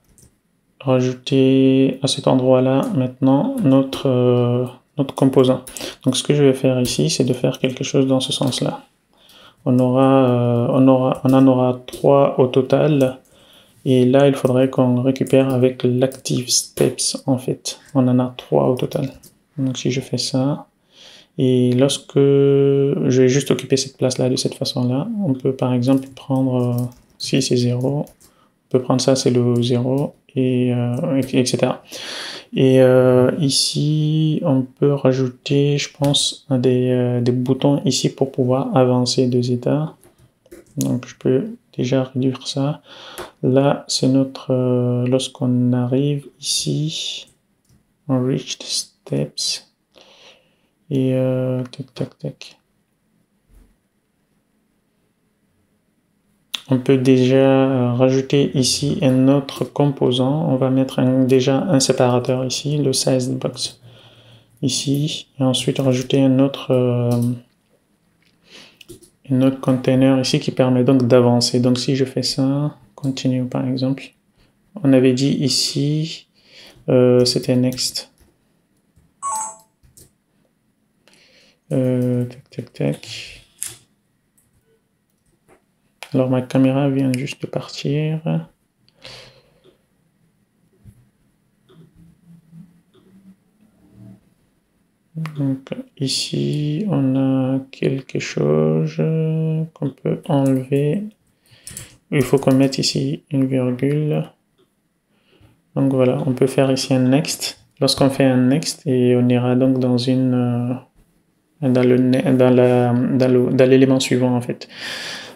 rajouter à cet endroit là maintenant notre composant. Donc ce que je vais faire ici, c'est de faire quelque chose dans ce sens là. On en aura 3 au total. Et là, il faudrait qu'on récupère avec l'active steps, en fait. On en a 3 au total. Donc si je fais ça, et lorsque je vais juste occuper cette place-là de cette façon-là, on peut par exemple prendre, si c'est 0, on peut prendre ça, c'est le 0, et etc. Et ici, on peut rajouter, je pense, des boutons ici pour pouvoir avancer 2 états. Donc je peux déjà réduire ça. Là, c'est notre lorsqu'on arrive ici, on reach the steps, et tac tac tac. On peut déjà rajouter ici un autre composant. On va mettre déjà un séparateur ici, le size box ici, et ensuite rajouter un autre container ici qui permet donc d'avancer. Donc si je fais ça, continue par exemple, on avait dit ici c'était next. Tac tac tac. Alors ma caméra vient juste de partir. Donc ici on a quelque chose qu'on peut enlever. Il faut qu'on mette ici une virgule. Donc voilà, on peut faire ici un next. Lorsqu'on fait un next, et on ira donc dans une dans l'élément suivant en fait.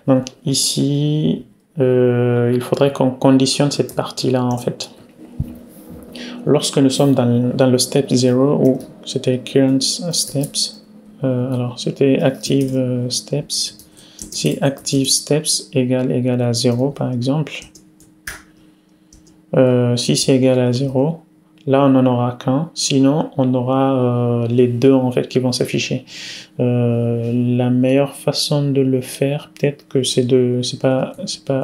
Donc ici, il faudrait qu'on conditionne cette partie-là en fait. Lorsque nous sommes dans le step 0, où c'était current steps, alors c'était active steps, si active steps égale à 0 par exemple, si c'est égal à 0, là on n'en aura qu'un, sinon on aura les deux en fait qui vont s'afficher. La meilleure façon de le faire, peut-être que c'est pas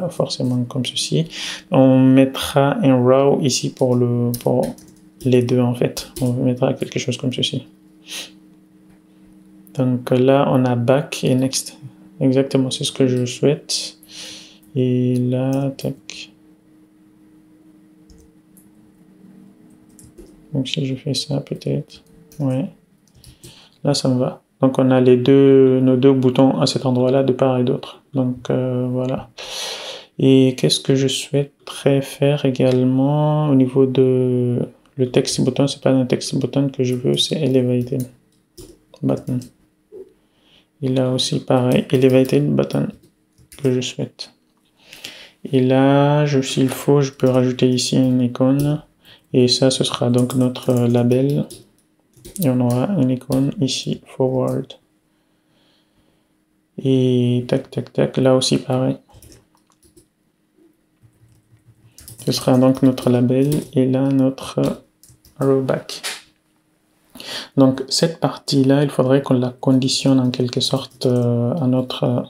forcément comme ceci. On mettra un row ici pour les deux en fait. On mettra quelque chose comme ceci. Donc là on a back et next. Exactement, c'est ce que je souhaite. Et là, tac. Donc si je fais ça peut-être, ouais, là ça me va. Donc on a nos deux boutons à cet endroit-là de part et d'autre. Donc voilà. Et qu'est-ce que je souhaiterais faire également au niveau de le text button, c'est pas un text button que je veux, c'est elevated button. Et là aussi pareil, elevated button que je souhaite. Et là, s'il faut, je peux rajouter ici une icône. Et ça, ce sera donc notre label. Et on aura une icône ici, forward. Et tac, tac, tac, là aussi pareil. Ce sera donc notre label et là notre rowback. Donc cette partie-là, il faudrait qu'on la conditionne en quelque sorte à notre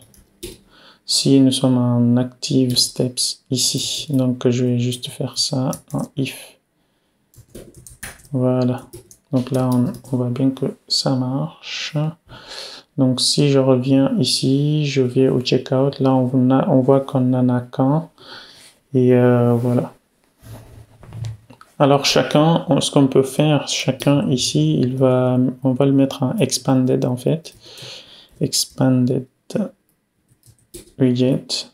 si nous sommes en active steps ici. Donc je vais juste faire ça en if. Voilà. Donc là, on voit bien que ça marche. Donc si je reviens ici, je vais au checkout. Là, on voit qu'on n'en a qu'un. Et voilà. Alors chacun, ce qu'on peut faire, chacun ici, on va le mettre en expanded en fait. Expanded widget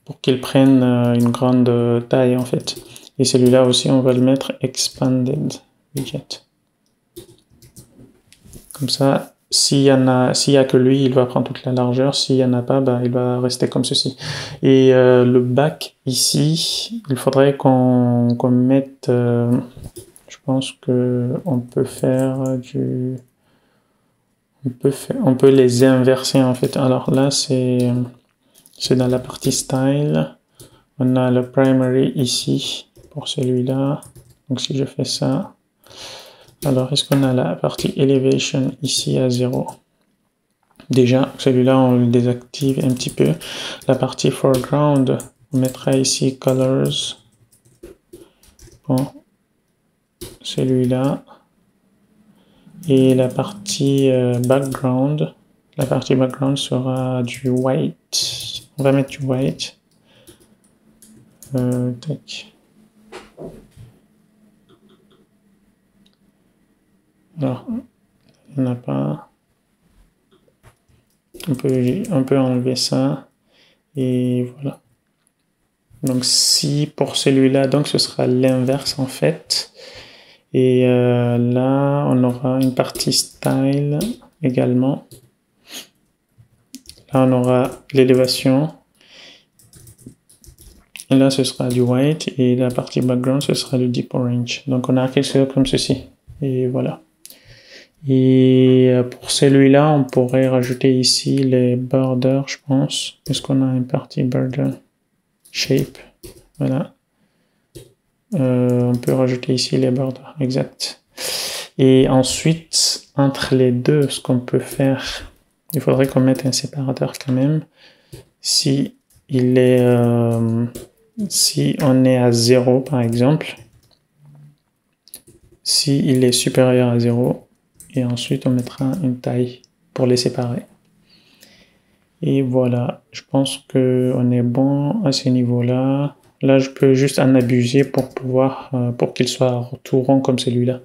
pour qu'il prenne une grande taille en fait. Et celui-là aussi, on va le mettre expanded widget. Comme ça, s'il y a que lui, il va prendre toute la largeur. S'il n'y en a pas, bah, il va rester comme ceci. Et le back ici, il faudrait qu'on mette... je pense que on peut faire on peut les inverser en fait. Alors là, c'est dans la partie style. On a le primary ici pour celui-là. Donc si je fais ça... Alors, est-ce qu'on a la partie elevation ici à 0? Déjà, celui-là, on le désactive un petit peu. La partie foreground, on mettra ici colors. Bon, celui-là. Et la partie background, sera du white. On va mettre du white. Tac. Alors, il n'y en a pas. On peut enlever ça. Et voilà. Donc si pour celui-là, donc ce sera l'inverse en fait. Et là, on aura une partie style également. Là, on aura l'élévation. Et là, ce sera du white. Et la partie background, ce sera le deep orange. Donc on a quelque chose comme ceci. Et voilà. Et pour celui-là, on pourrait rajouter ici les borders, je pense. Est-ce qu'on a une partie border shape? Voilà. On peut rajouter ici les borders, exact. Et ensuite, entre les deux, ce qu'on peut faire, il faudrait qu'on mette un séparateur quand même. Si on est à 0 par exemple, si il est supérieur à 0, et ensuite on mettra une taille pour les séparer. Et voilà, je pense qu'on est bon à ce niveau-là. Là, je peux juste en abuser pour qu'il soit tout rond comme celui-là.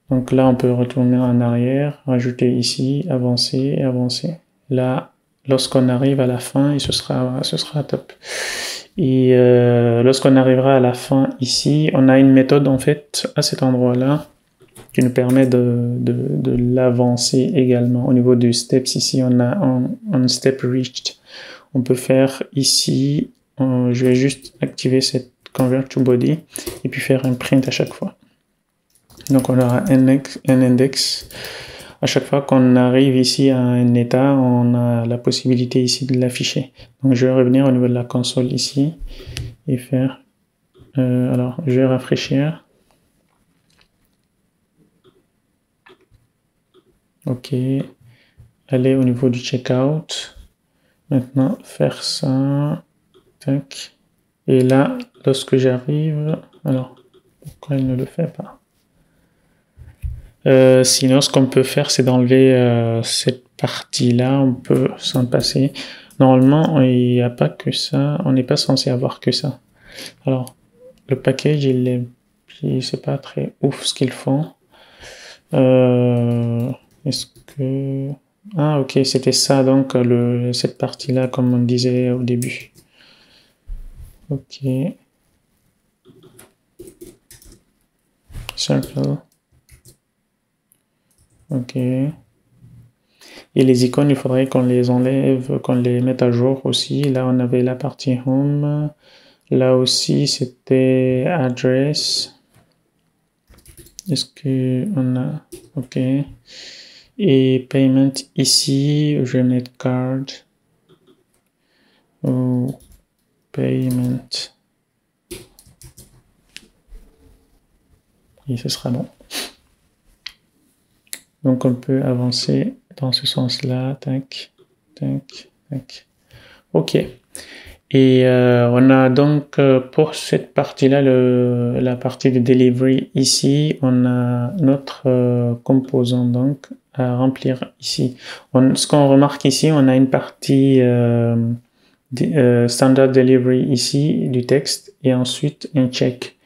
Donc là, on peut retourner en arrière, rajouter ici, avancer et avancer. Là, lorsqu'on arrive à la fin, ce sera top. Et lorsqu'on arrivera à la fin ici, on a une méthode en fait à cet endroit-là qui nous permet de l'avancer également. Au niveau du steps, ici, on a un step reached. On peut faire ici, je vais juste activer cette convert to body et puis faire un print à chaque fois. Donc on aura un index. À chaque fois qu'on arrive ici à un état, on a la possibilité ici de l'afficher. Donc je vais revenir au niveau de la console ici et faire... alors je vais rafraîchir. Ok. Aller au niveau du checkout. Maintenant faire ça. Tac. Et là, lorsque j'arrive... Alors, pourquoi il ne le fait pas? Sinon, ce qu'on peut faire, c'est d'enlever cette partie-là. On peut s'en passer. Normalement, il n'y a pas que ça. On n'est pas censé avoir que ça. Alors, le package, c'est pas très ouf ce qu'ils font. Est-ce que... Ah, ok, c'était ça, donc, cette partie-là, comme on disait au début. Ok. Circle. Ok. Et les icônes, il faudrait qu'on les enlève, qu'on les mette à jour aussi. Là, on avait la partie home. Là aussi, c'était address. Est-ce que on a... Ok. Et payment ici, je vais mettre card. Ou payment. Et ce sera bon. Donc on peut avancer dans ce sens-là. Tac, tac, tac. Ok. Et on a donc pour cette partie-là, la partie de delivery ici, on a notre composant donc à remplir ici. Ce qu'on remarque ici, on a une partie standard delivery ici du texte et ensuite un check.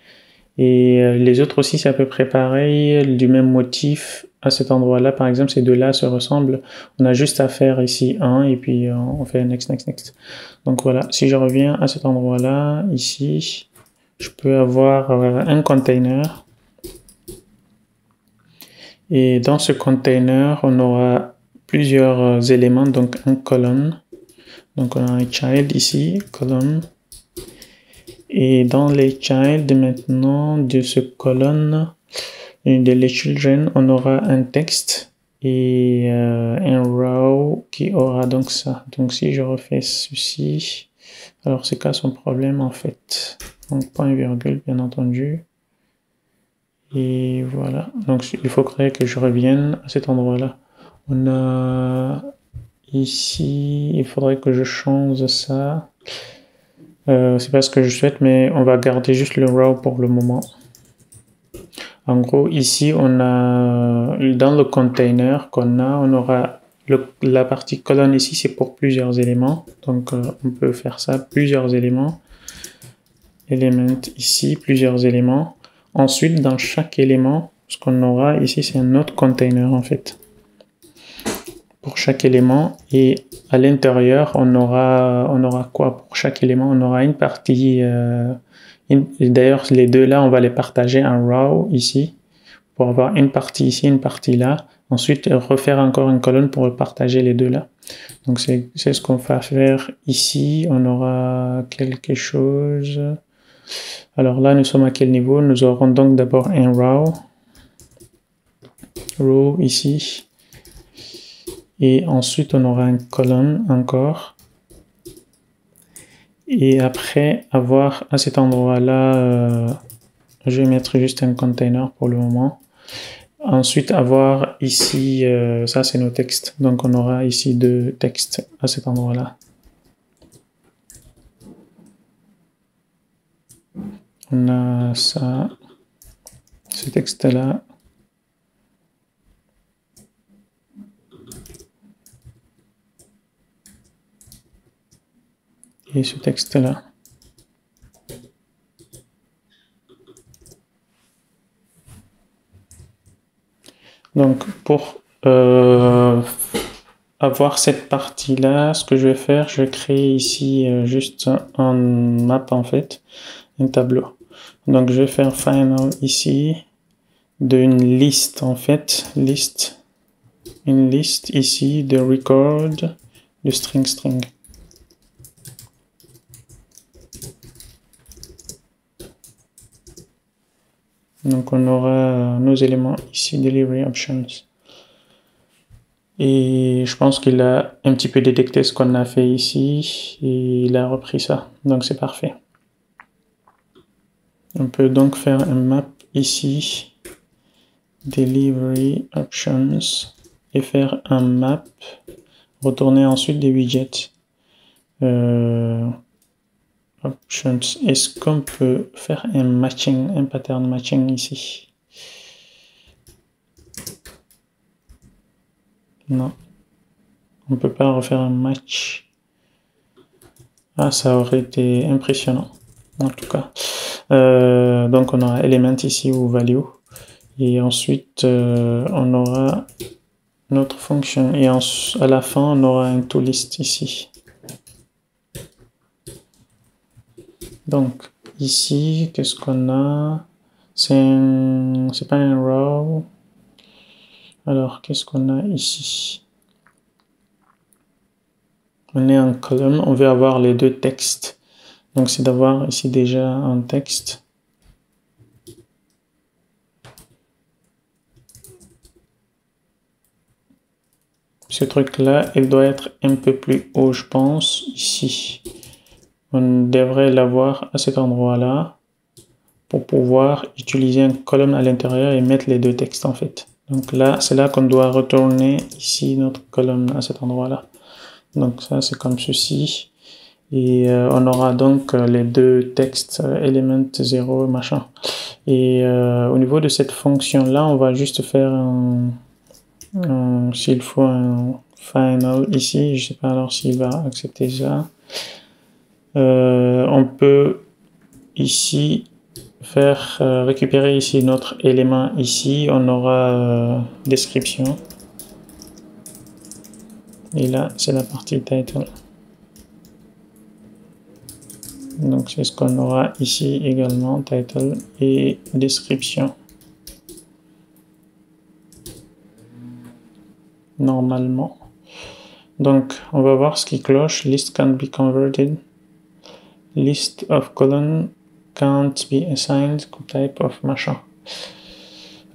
Et les autres aussi, c'est à peu près pareil, du même motif à cet endroit-là. Par exemple, ces deux-là se ressemblent. On a juste à faire ici un et puis on fait next, next, next. Donc voilà, si je reviens à cet endroit-là, ici, je peux avoir un container. Et dans ce container, on aura plusieurs éléments, donc un colonne. Donc on a un child ici, colonne. Et dans les child maintenant de ce colonne, de les children, on aura un texte et un row qui aura donc ça. Donc si je refais ceci, alors c'est quoi son problème en fait? Donc point virgule bien entendu. Et voilà, donc il faudrait que je revienne à cet endroit-là. On a ici, il faudrait que je change ça. C'est pas ce que je souhaite, mais on va garder juste le row pour le moment. En gros, ici, on a dans le container qu'on a, on aura la partie colonne ici, c'est pour plusieurs éléments. Donc, on peut faire ça, plusieurs éléments. Element ici, plusieurs éléments. Ensuite, dans chaque élément, ce qu'on aura ici, c'est un autre container en fait. Pour chaque élément. Et à l'intérieur, on aura quoi pour chaque élément? On aura une partie... D'ailleurs, les deux là, on va les partager en row ici. Pour avoir une partie ici, une partie là. Ensuite, refaire encore une colonne pour partager les deux là. Donc, c'est ce qu'on va faire ici. On aura quelque chose... Alors là, nous sommes à quel niveau? Nous aurons donc d'abord un row ici. Et ensuite, on aura une colonne encore. Et après avoir à cet endroit-là, je vais mettre juste un container pour le moment. Ensuite, avoir ici, ça c'est nos textes. Donc, on aura ici deux textes à cet endroit-là. On a ça, ce texte-là. Et ce texte-là. Donc, pour avoir cette partie-là, ce que je vais faire, je vais créer ici juste un map en fait, un tableau. Donc, je vais faire final ici d'une liste en fait, une liste ici de record de string. Donc on aura nos éléments ici, delivery options. Et je pense qu'il a un petit peu détecté ce qu'on a fait ici et il a repris ça. Donc c'est parfait. On peut donc faire un map ici, delivery options, et faire un map, retourner ensuite des widgets. Options. Est-ce qu'on peut faire un matching, un pattern matching ici? Non. On ne peut pas refaire un match. Ah, ça aurait été impressionnant. En tout cas. Donc on aura element ici ou value. Et ensuite, on aura notre fonction. Et à la fin, on aura un toList ici. Donc, ici, qu'est-ce qu'on a? C'est pas un row. Alors, qu'est-ce qu'on a ici? On est en colonne, on veut avoir les deux textes. Donc, c'est d'avoir ici déjà un texte. Ce truc-là, il doit être un peu plus haut, je pense, ici. On devrait l'avoir à cet endroit-là pour pouvoir utiliser une colonne à l'intérieur et mettre les deux textes en fait. Donc là, c'est là qu'on doit retourner ici notre colonne à cet endroit-là. Donc ça, c'est comme ceci. Et on aura donc les deux textes element 0 machin. Et au niveau de cette fonction là, on va juste faire s'il faut un final ici, je sais pas alors s'il va accepter ça. On peut ici faire récupérer ici notre élément ici, on aura description. Et là, c'est la partie title. Donc, c'est ce qu'on aura ici également, title et description. Normalement. Donc, on va voir ce qui cloche. List can't be converted. List of column can't be assigned type of machin.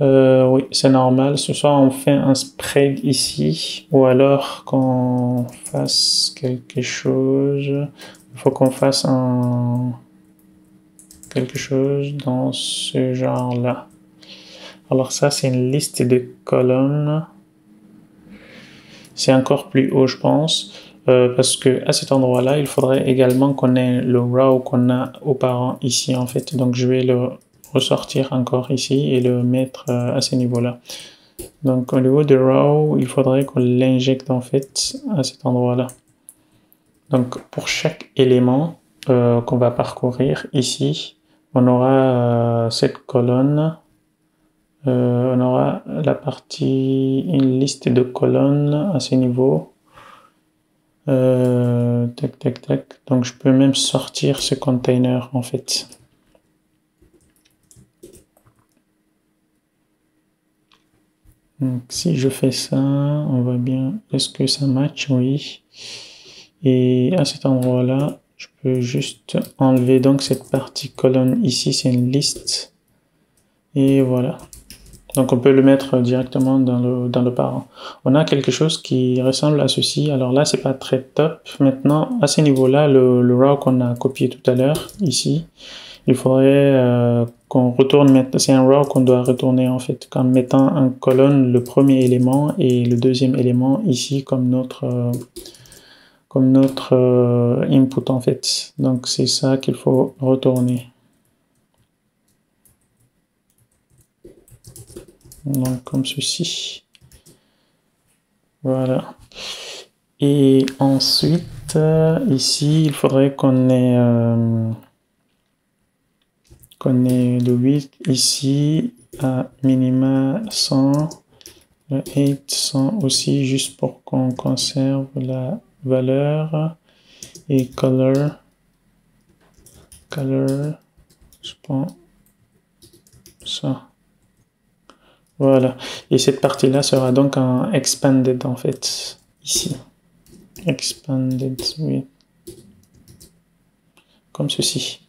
Oui, c'est normal. Ce soir, on fait un spread ici, ou alors qu'on fasse quelque chose. Il faut qu'on fasse quelque chose dans ce genre-là. Alors ça, c'est une liste de colonnes. C'est encore plus haut, je pense, parce que à cet endroit-là, il faudrait également qu'on ait le row qu'on a auparavant ici, en fait. Donc, je vais le ressortir encore ici et le mettre à ce niveau-là. Donc, au niveau de row, il faudrait qu'on l'injecte, en fait, à cet endroit-là. Donc, pour chaque élément qu'on va parcourir ici, on aura cette colonne. On aura la partie, une liste de colonnes à ce niveau. Tac, tac, tac. Donc, je peux même sortir ce container, en fait. Donc, si je fais ça, on voit bien. Est-ce que ça match? Oui. Et à cet endroit-là, je peux juste enlever donc cette partie colonne ici. C'est une liste. Et voilà. Donc, on peut le mettre directement dans le parent. On a quelque chose qui ressemble à ceci. Alors là, c'est pas très top. Maintenant, à ce niveau-là, le row qu'on a copié tout à l'heure, ici, il faudrait qu'on retourne. C'est un row qu'on doit retourner, en fait, en mettant en colonne le premier élément et le deuxième élément ici comme notre input, en fait. Donc, c'est ça qu'il faut retourner. Donc, comme ceci. Voilà. Et ensuite, ici, il faudrait qu'on ait le 8 ici à minima 100, le 8 100 aussi, juste pour qu'on conserve la valeur. Et color, je prends ça. Voilà. Et cette partie-là sera donc en expanded, en fait, ici. Expanded, oui. Comme ceci.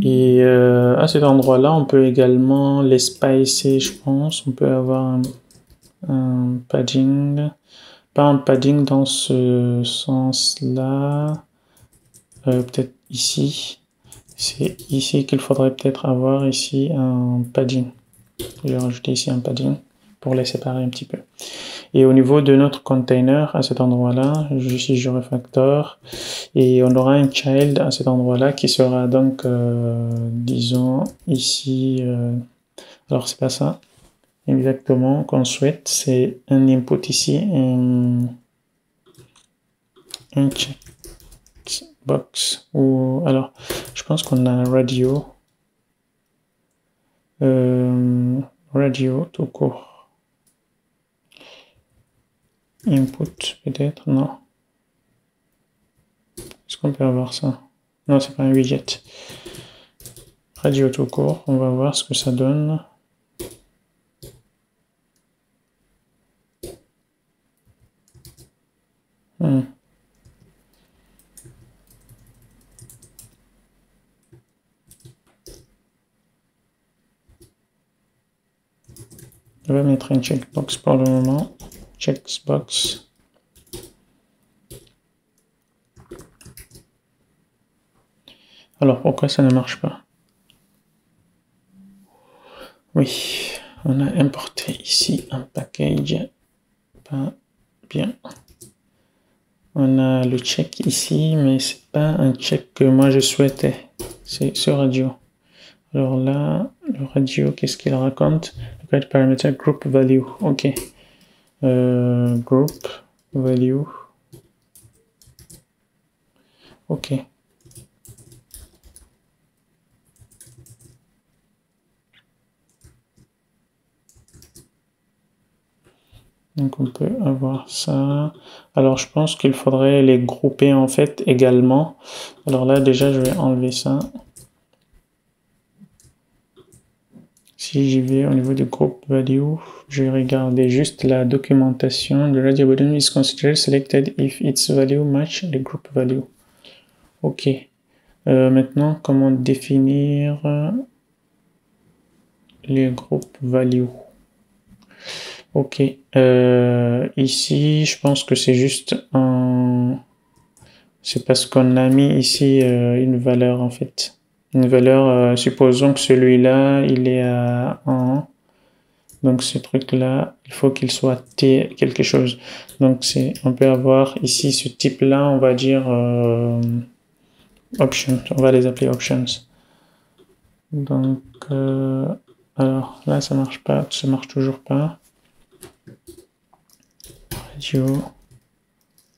Et à cet endroit-là, on peut également les spicer, je pense. On peut avoir un padding. Pas un padding dans ce sens-là. Peut-être ici. C'est ici qu'il faudrait peut-être avoir ici un padding. Je vais rajouter ici un padding pour les séparer un petit peu. Et au niveau de notre container, à cet endroit-là, ici je refactor, et on aura un child à cet endroit-là qui sera donc, disons, ici, alors c'est pas ça exactement qu'on souhaite, c'est un input ici, un checkbox, ou alors, je pense qu'on a radio, radio tout court. Input, peut-être, non. Est-ce qu'on peut avoir ça? Non, c'est pas un widget. Radio tout court, on va voir ce que ça donne. Je vais mettre un checkbox pour le moment. Checkbox. Alors, pourquoi ça ne marche pas? Oui, on a importé ici un package. Pas bien. On a le check ici, mais c'est pas un check que moi je souhaitais. C'est ce radio. Alors là, le radio, qu'est-ce qu'il raconte? Required parameter group value. Ok. Group value. Ok. Donc on peut avoir ça. Alors je pense qu'il faudrait les grouper en fait également. Alors là déjà je vais enlever ça. Si j'y vais au niveau du group value, je vais regarder juste la documentation. The radio button is considered selected if its value match the group value. Ok. Maintenant, comment définir les group value? Ok. Ici, je pense que c'est juste un... C'est parce qu'on a mis ici une valeur en fait. Une valeur, supposons que celui-là, il est à 1. Donc ce truc-là, il faut qu'il soit T quelque chose. Donc on peut avoir ici ce type-là, on va dire options. On va les appeler options. Donc, alors là, ça marche pas, ça marche toujours pas. Radio,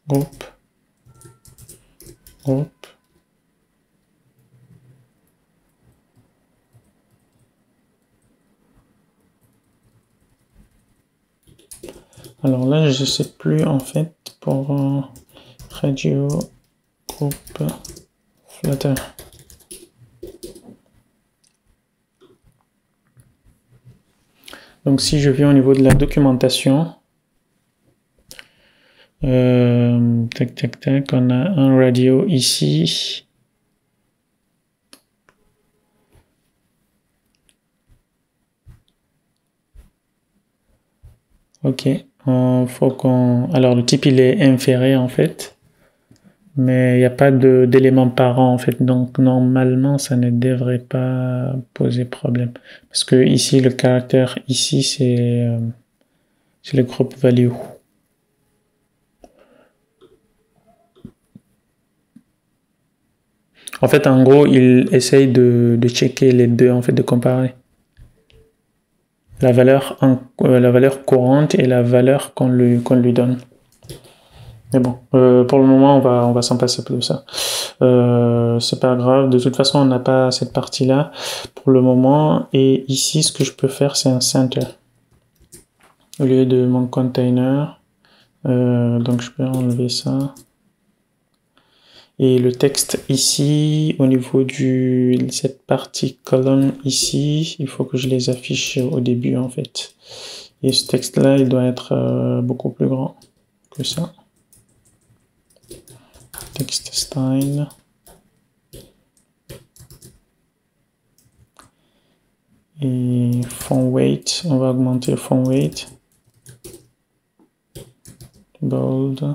groupe, groupe. Alors là, je sais plus en fait pour radio, groupe, flutter. Donc si je viens au niveau de la documentation, tac tac tac, on a un radio ici. Ok, faut qu'on... Alors le type il est inféré en fait, mais il n'y a pas d'éléments parents en fait, donc normalement ça ne devrait pas poser problème. Parce que ici le caractère ici c'est le group value. En fait en gros il essaye de checker les deux en fait, de comparer. La valeur courante et la valeur qu'on lui donne. Mais bon, pour le moment, on va s'en passer de ça. C'est pas grave, de toute façon, on n'a pas cette partie-là pour le moment. Et ici, ce que je peux faire, c'est un center. Au lieu de mon container, donc je peux enlever ça. Et le texte ici, au niveau de cette partie colonne ici, il faut que je les affiche au début en fait. Et ce texte-là, il doit être beaucoup plus grand que ça. Text style. Et font weight, on va augmenter le font weight. Bold.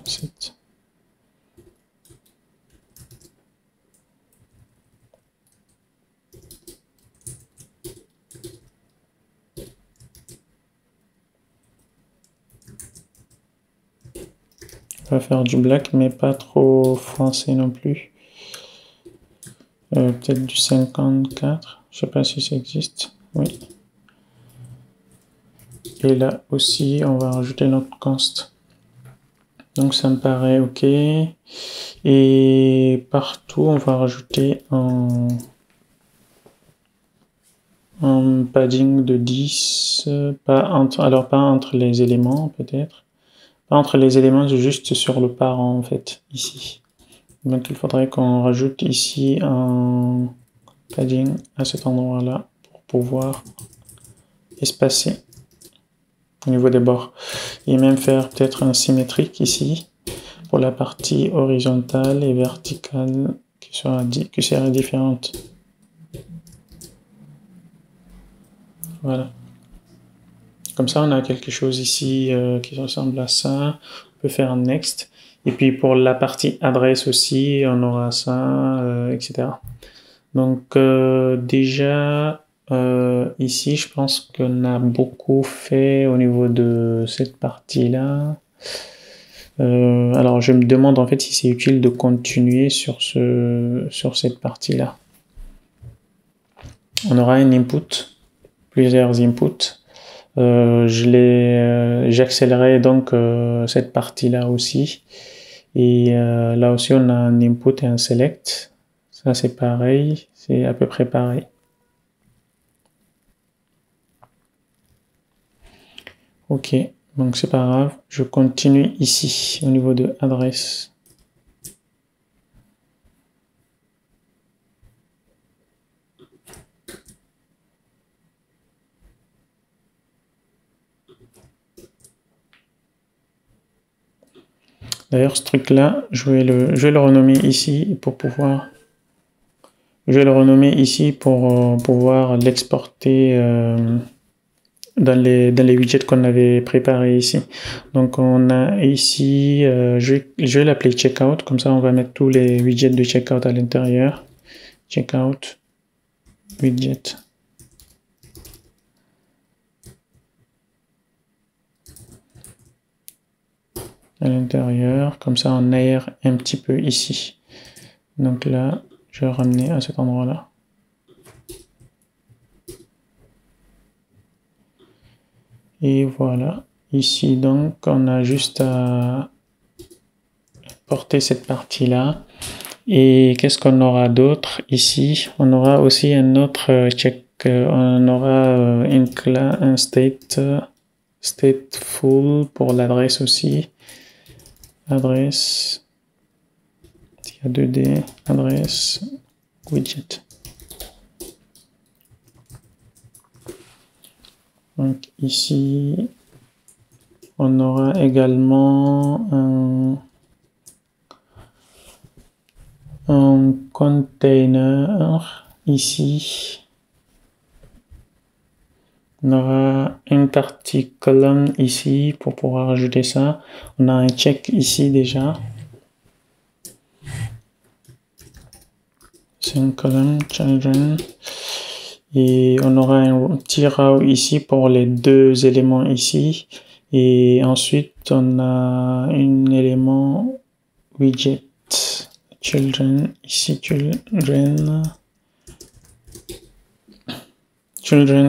That's On va faire du black, mais pas trop foncé non plus. Peut-être du 54. Je sais pas si ça existe. Oui. Et là aussi, on va rajouter notre const. Donc ça me paraît ok. Et partout, on va rajouter un padding de 10. Pas entre les éléments, peut-être. Pas entre les éléments, juste sur le parent, en fait, ici. Donc il faudrait qu'on rajoute ici un padding à cet endroit-là pour pouvoir espacer au niveau des bords. Et même faire peut-être un symétrique ici pour la partie horizontale et verticale qui sera différente. Voilà. Comme ça, on a quelque chose ici qui ressemble à ça. On peut faire un next. Et puis pour la partie adresse aussi, on aura ça, etc. Donc déjà, ici, je pense qu'on a beaucoup fait au niveau de cette partie-là. Alors je me demande en fait si c'est utile de continuer sur cette partie-là. On aura un input, plusieurs inputs. J'accélérerai donc cette partie-là aussi. Et là aussi, on a un input et un select. Ça, c'est pareil. C'est à peu près pareil. Ok, donc c'est pas grave. Je continue ici, au niveau de adresse. D'ailleurs, ce truc-là, je vais le renommer ici pour pouvoir... Je vais le renommer ici pour pouvoir l'exporter dans les widgets qu'on avait préparés ici. Donc on a ici, je vais l'appeler checkout, comme ça on va mettre tous les widgets de checkout à l'intérieur. Checkout, widget. À l'intérieur, comme ça on aère un petit peu ici. Donc là, je vais ramener à cet endroit-là. Et voilà. Ici, donc, on a juste à porter cette partie-là. Et qu'est-ce qu'on aura d'autre ici? On aura aussi un autre check. On aura un stateful pour l'adresse aussi. Adresse. Il y a 2D. Adresse. Widget. Donc ici, on aura également un container ici. On aura une partie colonne ici pour pouvoir ajouter ça. On a un check ici déjà. C'est une colonne children. Et on aura un petit row ici pour les deux éléments ici. Et ensuite, on a un élément widget children ici, children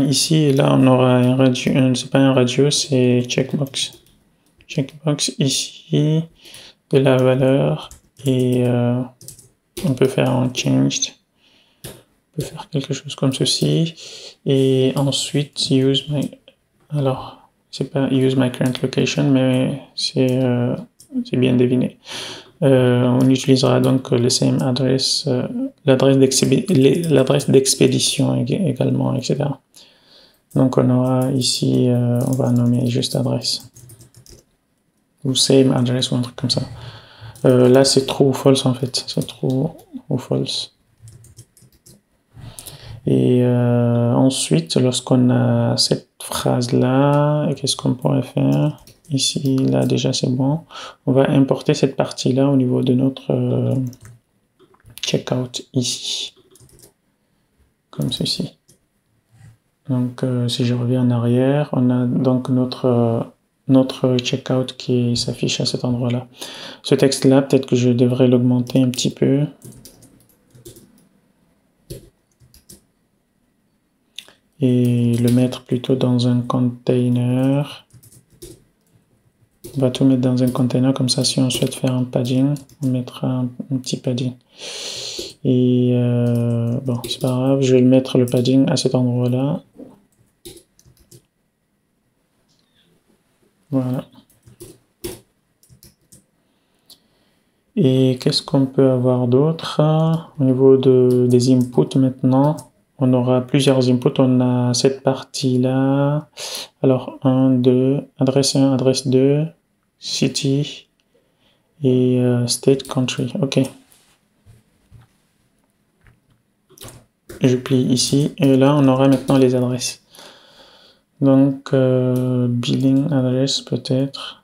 ici, et là on aura un radio, c'est pas un radio, c'est checkbox. Checkbox ici, de la valeur, et on peut faire un changed. On peut faire quelque chose comme ceci. Et ensuite, alors, c'est pas use my current location, mais c'est bien deviné. On utilisera donc le same address, l'adresse d'expédition également, etc. Donc on aura ici, on va nommer juste adresse. Ou same address ou un truc comme ça. Là c'est true ou false en fait. C'est true ou false. Et ensuite, lorsqu'on a cette phrase-là, qu'est-ce qu'on pourrait faire? Ici, là, déjà, c'est bon. On va importer cette partie-là au niveau de notre checkout ici. Comme ceci. Donc, si je reviens en arrière, on a donc notre checkout qui s'affiche à cet endroit-là. Ce texte-là, peut-être que je devrais l'augmenter un petit peu. Et le mettre plutôt dans un container. On va tout mettre dans un container, comme ça si on souhaite faire un padding, on mettra un petit padding. Et bon, c'est pas grave, je vais le mettre le padding à cet endroit-là. Voilà. Et qu'est-ce qu'on peut avoir d'autre? Au niveau des inputs maintenant, on aura plusieurs inputs. On a cette partie-là. Alors 1, 2, adresse 1, adresse 2, city et state country. Ok. Je plie ici et là on aura maintenant les adresses. Donc billing address peut-être.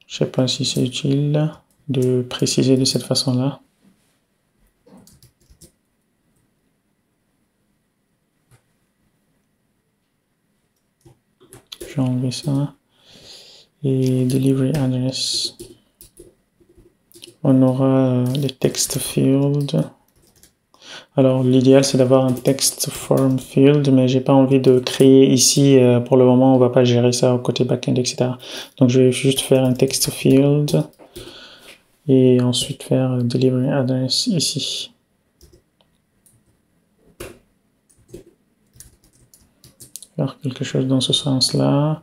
Je sais pas si c'est utile de préciser de cette façon-là. Je vais enlever ça. et delivery address. On aura les text field. Alors l'idéal c'est d'avoir un text form field, mais j'ai pas envie de créer ici, pour le moment on va pas gérer ça au côté backend, etc. Donc je vais juste faire un text field et ensuite faire delivery address ici. Faire quelque chose dans ce sens-là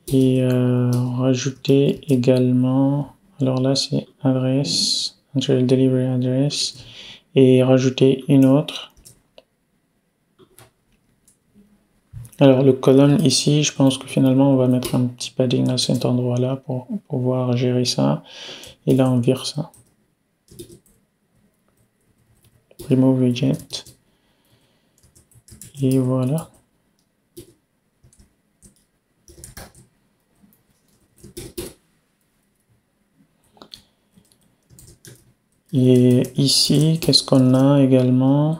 et rajouter également, alors là c'est adresse, delivery address, et rajouter une autre. Alors le colonne ici, je pense que finalement on va mettre un petit padding à cet endroit-là pour pouvoir gérer ça. Et là on vire ça. Remove widget. Et voilà. Et ici, qu'est-ce qu'on a également?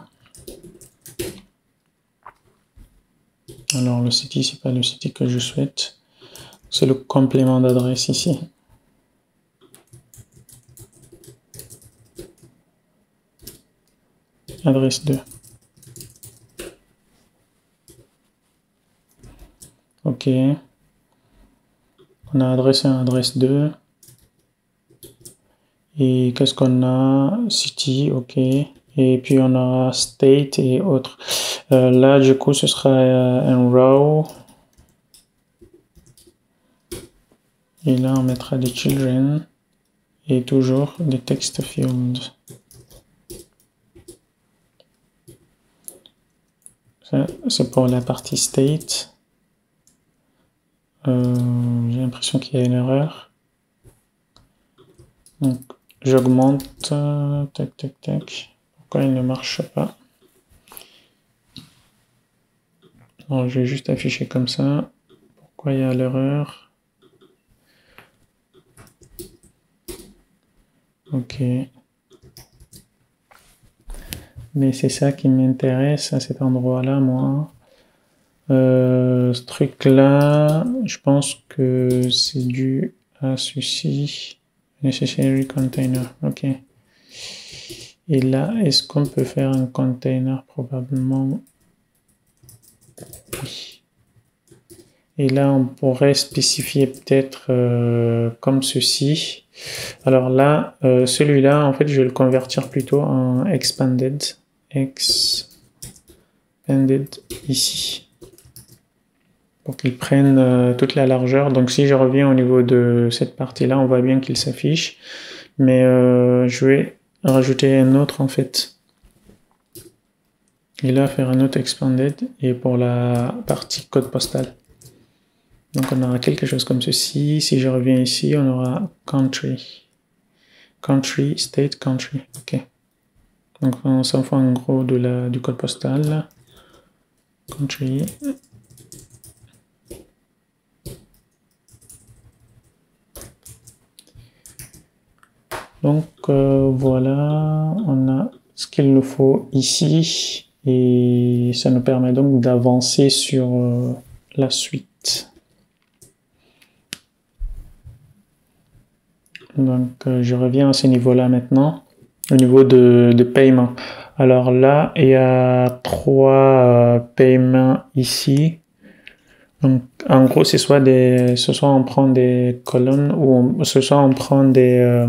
Alors le city, c'est pas le city que je souhaite. C'est le complément d'adresse ici. Adresse 2. Ok. On a adresse 1, adresse 2. Et qu'est-ce qu'on a? City, ok. Et puis on a state et autres. Là, du coup, ce sera un row. Et là, on mettra des children. Et toujours des text fields. Ça, c'est pour la partie state. J'ai l'impression qu'il y a une erreur. Donc, j'augmente. Tac, tac, tac. Pourquoi il ne marche pas? Non, je vais juste afficher comme ça. Pourquoi il y a l'erreur? Ok. Mais c'est ça qui m'intéresse à cet endroit-là, moi. Ce truc-là, je pense que c'est dû à ceci. Necessary container. Ok. Et là, est-ce qu'on peut faire un container? Probablement. Oui. Et là, on pourrait spécifier peut-être comme ceci. Alors là, celui-là, en fait, je vais le convertir plutôt en expanded. Expanded ici. Pour qu'il prenne toute la largeur. Donc si je reviens au niveau de cette partie-là, on voit bien qu'il s'affiche. Mais je vais rajouter un autre en fait. Et là, faire un autre expanded. Et pour la partie code postal. Donc on aura quelque chose comme ceci. Si je reviens ici, on aura country. Country, state, country. Ok. Donc on s'en fout en gros de du code postal. Country. Donc voilà, on a ce qu'il nous faut ici. Et ça nous permet donc d'avancer sur la suite. Donc je reviens à ce niveau-là maintenant, au niveau de paiement. Alors là, il y a 3 paiements ici. Donc en gros, c'est soit on prend des colonnes ou soit on prend des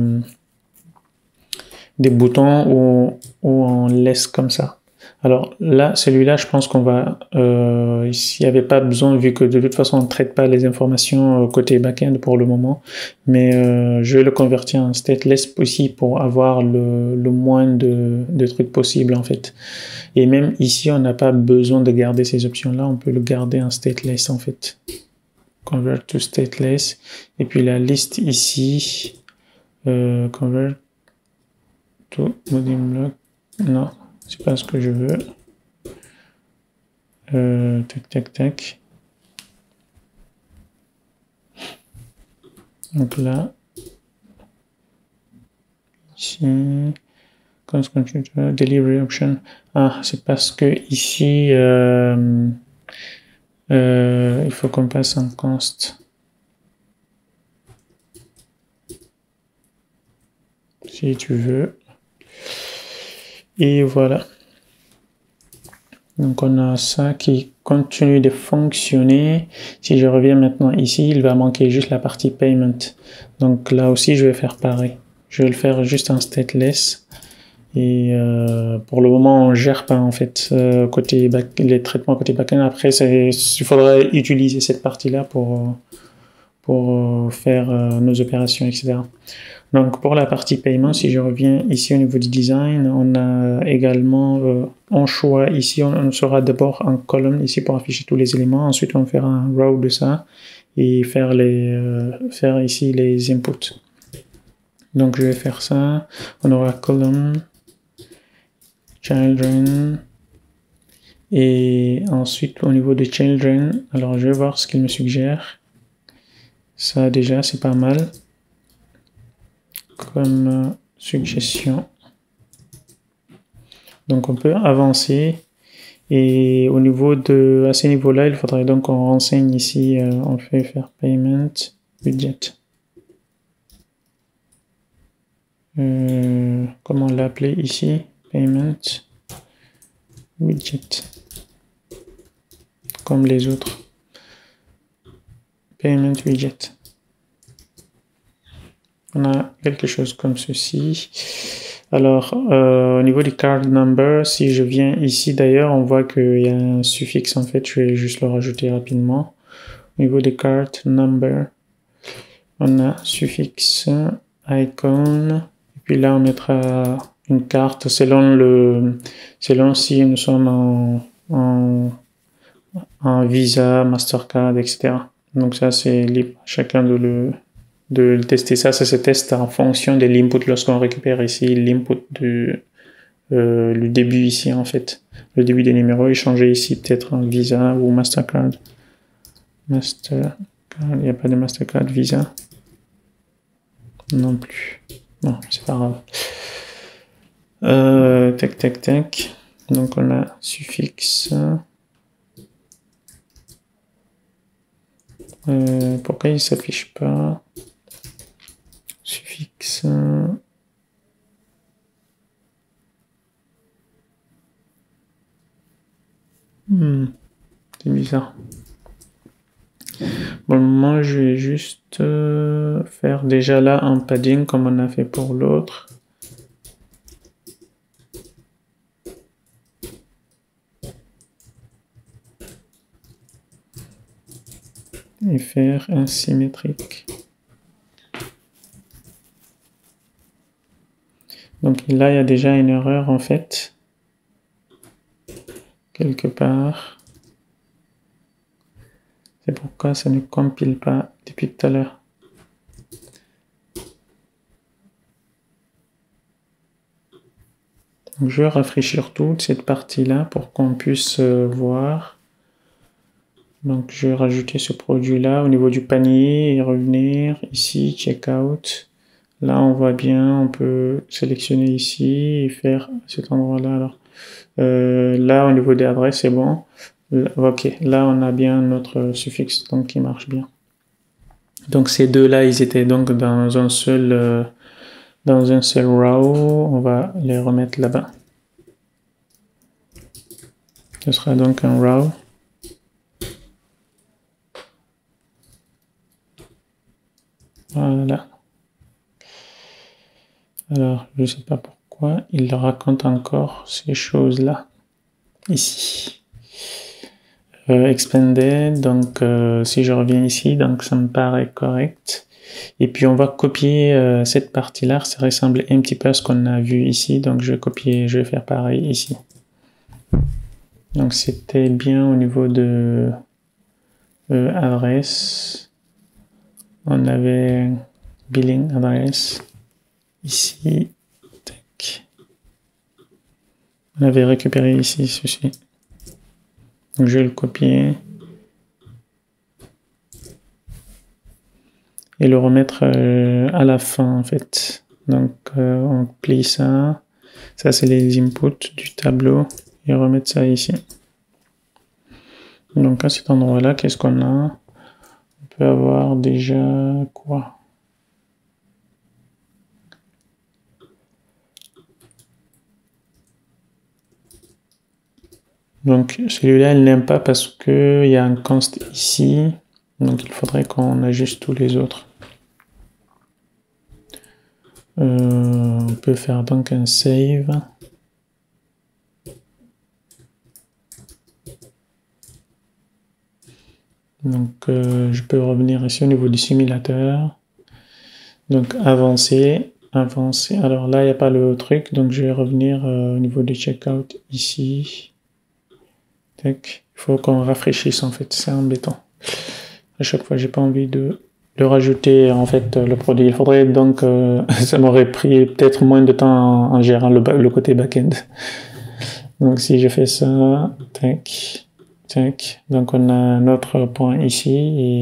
boutons ou on laisse comme ça. Alors là, celui-là, je pense qu'on va... ici, il n'y avait pas besoin, vu que de toute façon, on ne traite pas les informations côté backend pour le moment. Mais je vais le convertir en stateless aussi pour avoir le moins de trucs possible, en fait. Et même ici, on n'a pas besoin de garder ces options-là. On peut le garder en stateless, en fait. Convert to stateless. Et puis la liste ici, convert to modding block. Non. C'est pas ce que je veux. Tac, tac, tac. Donc là, ici, delivery option. Ah, c'est parce que ici, il faut qu'on passe en const. si tu veux. Et voilà. Donc on a ça qui continue de fonctionner. Si je reviens maintenant ici, il va manquer juste la partie payment. Donc là aussi, je vais faire pareil. Je vais le faire juste en stateless. Et pour le moment, on gère pas en fait côté les traitements côté backend. Après, il faudra utiliser cette partie-là pour faire nos opérations, etc. Donc pour la partie paiement, si je reviens ici au niveau du design, on a également en choix ici, on sera d'abord en colonne ici pour afficher tous les éléments. Ensuite, on fera un row de ça et faire ici les inputs. Donc je vais faire ça. On aura column, children, et ensuite au niveau de children, alors je vais voir ce qu'il me suggère. Ça déjà c'est pas mal comme suggestion. Donc on peut avancer. Et au niveau à ce niveau-là, il faudrait donc qu'on renseigne ici, on fait faire payment, budget. Comment l'appeler ici? Payment, widget. Comme les autres. Payment widget. On a quelque chose comme ceci. Alors, au niveau du card number, si je viens ici d'ailleurs, on voit qu'il y a un suffixe en fait, je vais juste le rajouter rapidement. Au niveau des card number, on a suffixe, icon, et puis là on mettra une carte selon si nous sommes en Visa, Mastercard, etc. Donc ça c'est libre, chacun de le tester. Ça se teste en fonction de l'input lorsqu'on récupère ici l'input le début ici en fait. Le début des numéros est changé ici peut-être en Visa ou Mastercard. Mastercard, il n'y a pas de Mastercard, Visa non plus. Bon, c'est pas grave. Tac. Donc on a suffixe. Pourquoi il ne s'affiche pas? Suffixe. C'est bizarre. Bon, moi je vais juste faire déjà là un padding comme on a fait pour l'autre. Et faire un symétrique. Donc là, il y a déjà une erreur en fait. Quelque part. C'est pourquoi ça ne compile pas depuis tout à l'heure. Donc je vais rafraîchir toute cette partie-là pour qu'on puisse voir. Donc je vais rajouter ce produit-là au niveau du panier et revenir ici, checkout. Là on voit bien, on peut sélectionner ici et faire cet endroit-là. Alors là au niveau des adresses c'est bon. Ok, là on a bien notre suffixe donc qui marche bien. Donc ces deux-là ils étaient donc dans un seul row. On va les remettre là-bas. Ce sera donc un row. Voilà. Alors, je ne sais pas pourquoi il raconte encore ces choses-là. Ici. Expanded, donc si je reviens ici, donc ça me paraît correct. Et puis on va copier cette partie-là, ça ressemble un petit peu à ce qu'on a vu ici, donc je vais copier, je vais faire pareil ici. Donc c'était bien au niveau de adresse. On avait billing adresse ici. Tac. On avait récupéré ici ceci. Donc je vais le copier et le remettre à la fin en fait. Donc on plie ça. Ça c'est les inputs du tableau et remettre ça ici. Donc à cet endroit-là, qu'est-ce qu'on a? On peut avoir déjà quoi? Donc celui-là, il n'aime pas parce qu'il y a un const ici. Donc il faudrait qu'on ajuste tous les autres. On peut faire donc un save. Donc je peux revenir ici au niveau du simulateur. Donc avancer. Alors là, il n'y a pas le truc. Donc je vais revenir au niveau du checkout ici. Tac. Il faut qu'on rafraîchisse en fait. C'est embêtant. À chaque fois, j'ai pas envie de rajouter en fait le produit. Il faudrait donc, ça m'aurait pris peut-être moins de temps en gérant le côté back-end. Donc si je fais ça, tac, tac, donc on a notre point ici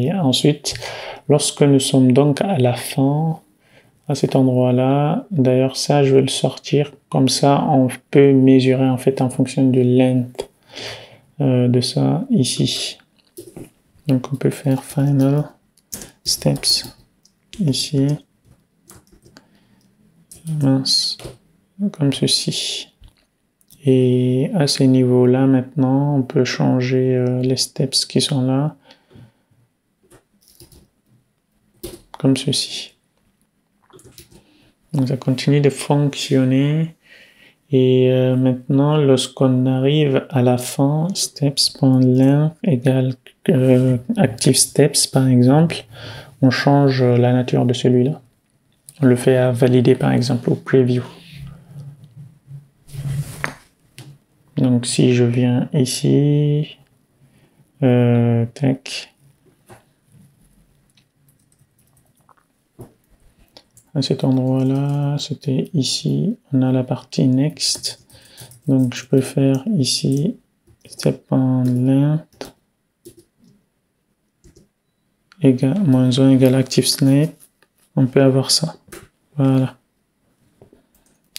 et ensuite, lorsque nous sommes donc à la fin, à cet endroit-là, d'ailleurs ça je vais le sortir, comme ça on peut mesurer en fait en fonction du length de ça ici. Donc on peut faire final steps ici, mince, comme ceci. Et à ces niveaux-là maintenant, on peut changer les steps qui sont là, comme ceci. Donc ça continue de fonctionner. Et maintenant, lorsqu'on arrive à la fin, steps.length égale active steps par exemple, on change la nature de celui-là. On le fait à valider par exemple au preview. Donc si je viens ici, tac, à cet endroit-là, c'était ici, on a la partie next. Donc je peux faire ici step.length égale -1 égale active snap. On peut avoir ça. Voilà.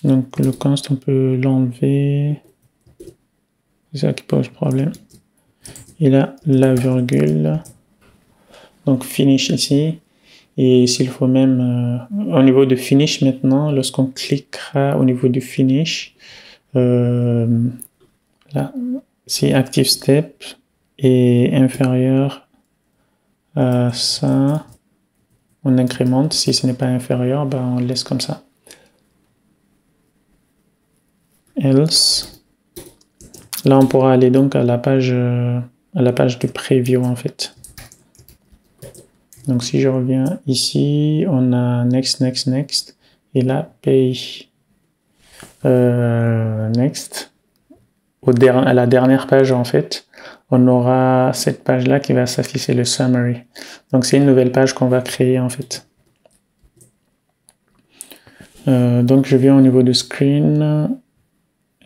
Donc le const, on peut l'enlever. C'est ça qui pose problème. Et là, la virgule. Donc finish ici. Et s'il faut même, au niveau de finish maintenant, lorsqu'on cliquera au niveau du finish, là, si active step est inférieur à ça, on incrémente. Si ce n'est pas inférieur, ben on laisse comme ça. Else. Là, on pourra aller donc à la page du preview en fait. Donc si je reviens ici, on a next, next, next, et là pay next. À la dernière page en fait, on aura cette page là qui va s'afficher le summary. Donc c'est une nouvelle page qu'on va créer en fait. Donc je viens au niveau de screen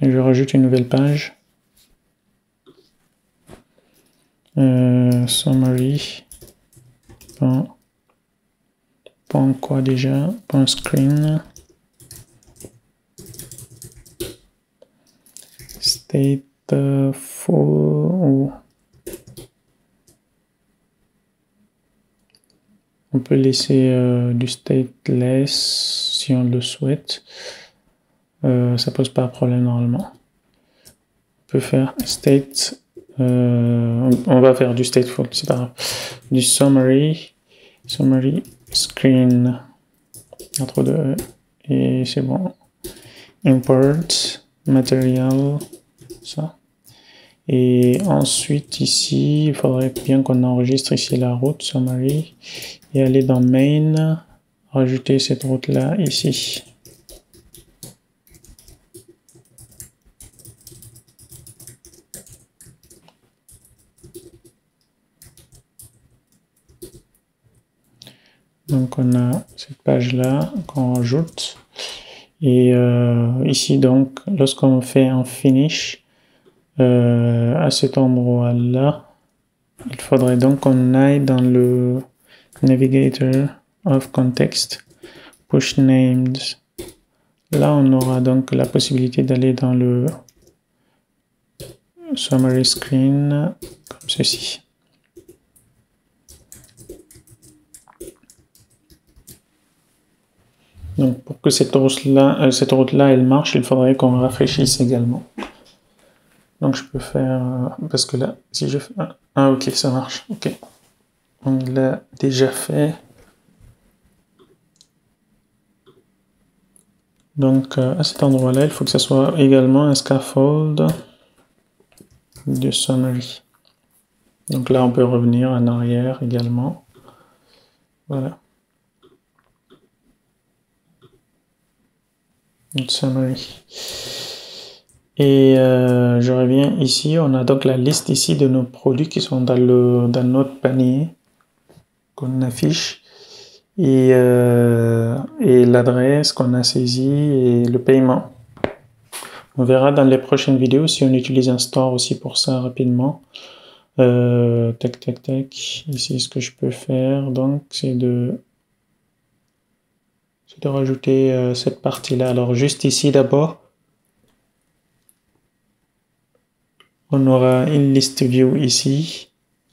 et je rajoute une nouvelle page. Summary. Point quoi déjà? Point screen. State full. On peut laisser du stateless si on le souhaite. Ça pose pas de problème normalement. On peut faire state. On va faire du stateful, c'est pas grave. Du summary screen entre deux et c'est bon. Import material, ça. Et ensuite ici, il faudrait bien qu'on enregistre ici la route summary et aller dans main, rajouter cette route là ici. Donc on a cette page là qu'on rajoute et ici donc lorsqu'on fait un finish à cet endroit là, il faudrait donc qu'on aille dans le navigator of context, push named. Là on aura donc la possibilité d'aller dans le summary screen comme ceci. Donc pour que cette route-là elle marche, il faudrait qu'on rafraîchisse également. Donc je peux faire, parce que là, si je fais, ok, ça marche, ok. On l'a déjà fait. Donc à cet endroit-là, il faut que ce soit également un scaffold de summary. Donc là, on peut revenir en arrière également. Voilà. Une summary. Et je reviens ici, on a donc la liste ici de nos produits qui sont dans notre panier qu'on affiche et l'adresse qu'on a saisie et le paiement. On verra dans les prochaines vidéos si on utilise un store aussi pour ça rapidement. Tac tac tac, ici ce que je peux faire donc c'est de rajouter cette partie là. Alors juste ici d'abord on aura une liste view ici,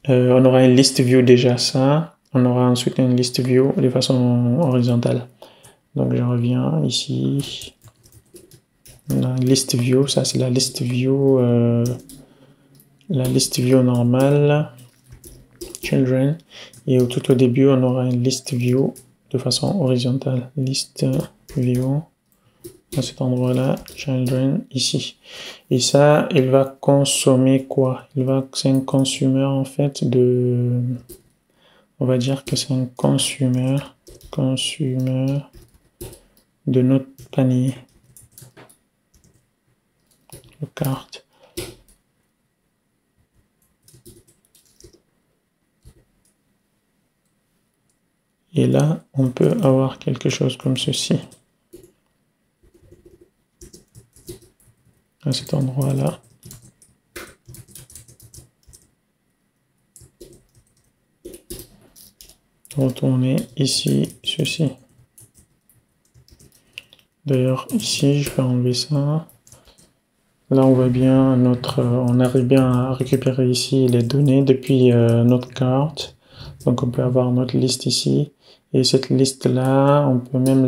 on aura une liste view déjà ça, on aura ensuite une liste view de façon horizontale. Donc je reviens ici, on a une liste view, ça c'est la liste view normale, children, et tout au début on aura une liste view de façon horizontale, liste view à cet endroit-là, children ici. Et ça, il va consommer quoi? C'est un consumer en fait de, on va dire que c'est un consumer de notre panier de cartes. Et là, on peut avoir quelque chose comme ceci. À cet endroit-là. Retourner ici, ceci. D'ailleurs, ici, je vais enlever ça. Là, on voit bien on arrive bien à récupérer ici les données depuis notre carte. Donc, on peut avoir notre liste ici. Et cette liste-là, on peut même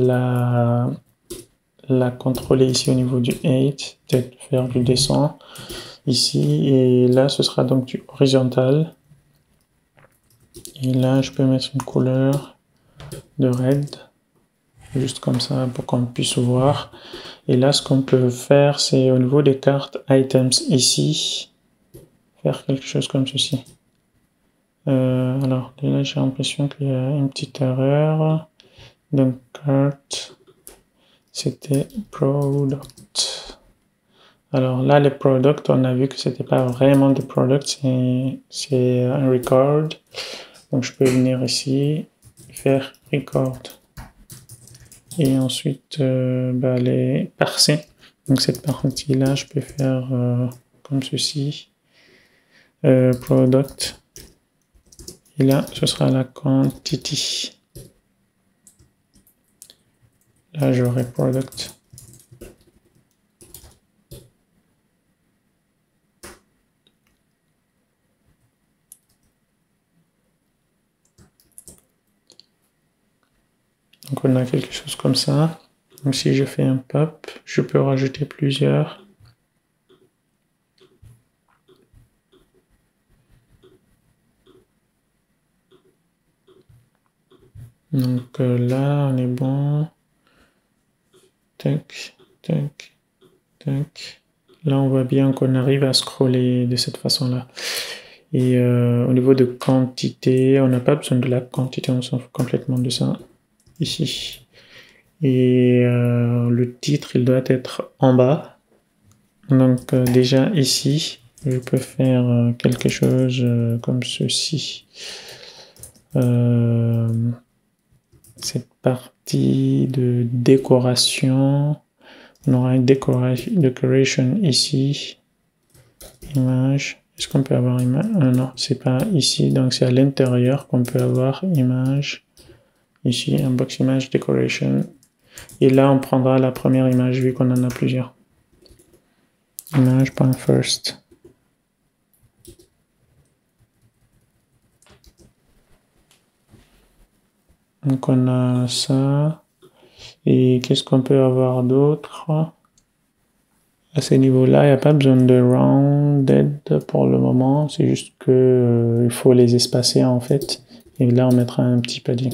la contrôler ici au niveau du 8, peut-être faire du descend ici. Et là, ce sera donc du horizontal. Et là, je peux mettre une couleur de red, juste comme ça pour qu'on puisse voir. Et là, ce qu'on peut faire, c'est au niveau des cartes items ici, faire quelque chose comme ceci. Alors, là, j'ai l'impression qu'il y a une petite erreur. Donc, carte, c'était product. Alors là, les products, on a vu que c'était pas vraiment des products, c'est un record. Donc, je peux venir ici, faire record. Et ensuite, les parser. Donc, cette partie-là, je peux faire comme ceci. Product. Et là, ce sera la quantity. Là, j'aurai product. Donc, on a quelque chose comme ça. Donc, si je fais un pop, je peux rajouter plusieurs. Donc là, on est bon. Tac, tac, tac. Là, on voit bien qu'on arrive à scroller de cette façon-là. Et au niveau de quantité, on n'a pas besoin de la quantité, on s'en fout complètement de ça. Ici. Et le titre, il doit être en bas. Donc déjà ici, je peux faire quelque chose comme ceci. Cette partie de décoration, on aura une decoration ici, image. Est-ce qu'on peut avoir image? Non, c'est pas ici, donc c'est à l'intérieur qu'on peut avoir image. Ici, un box image decoration. Et là, on prendra la première image vu qu'on en a plusieurs. Image.first. Donc on a ça. Et qu'est-ce qu'on peut avoir d'autre? À ce niveau-là, il n'y a pas besoin de rounded pour le moment, c'est juste que il faut les espacer en fait. Et là, on mettra un petit padding.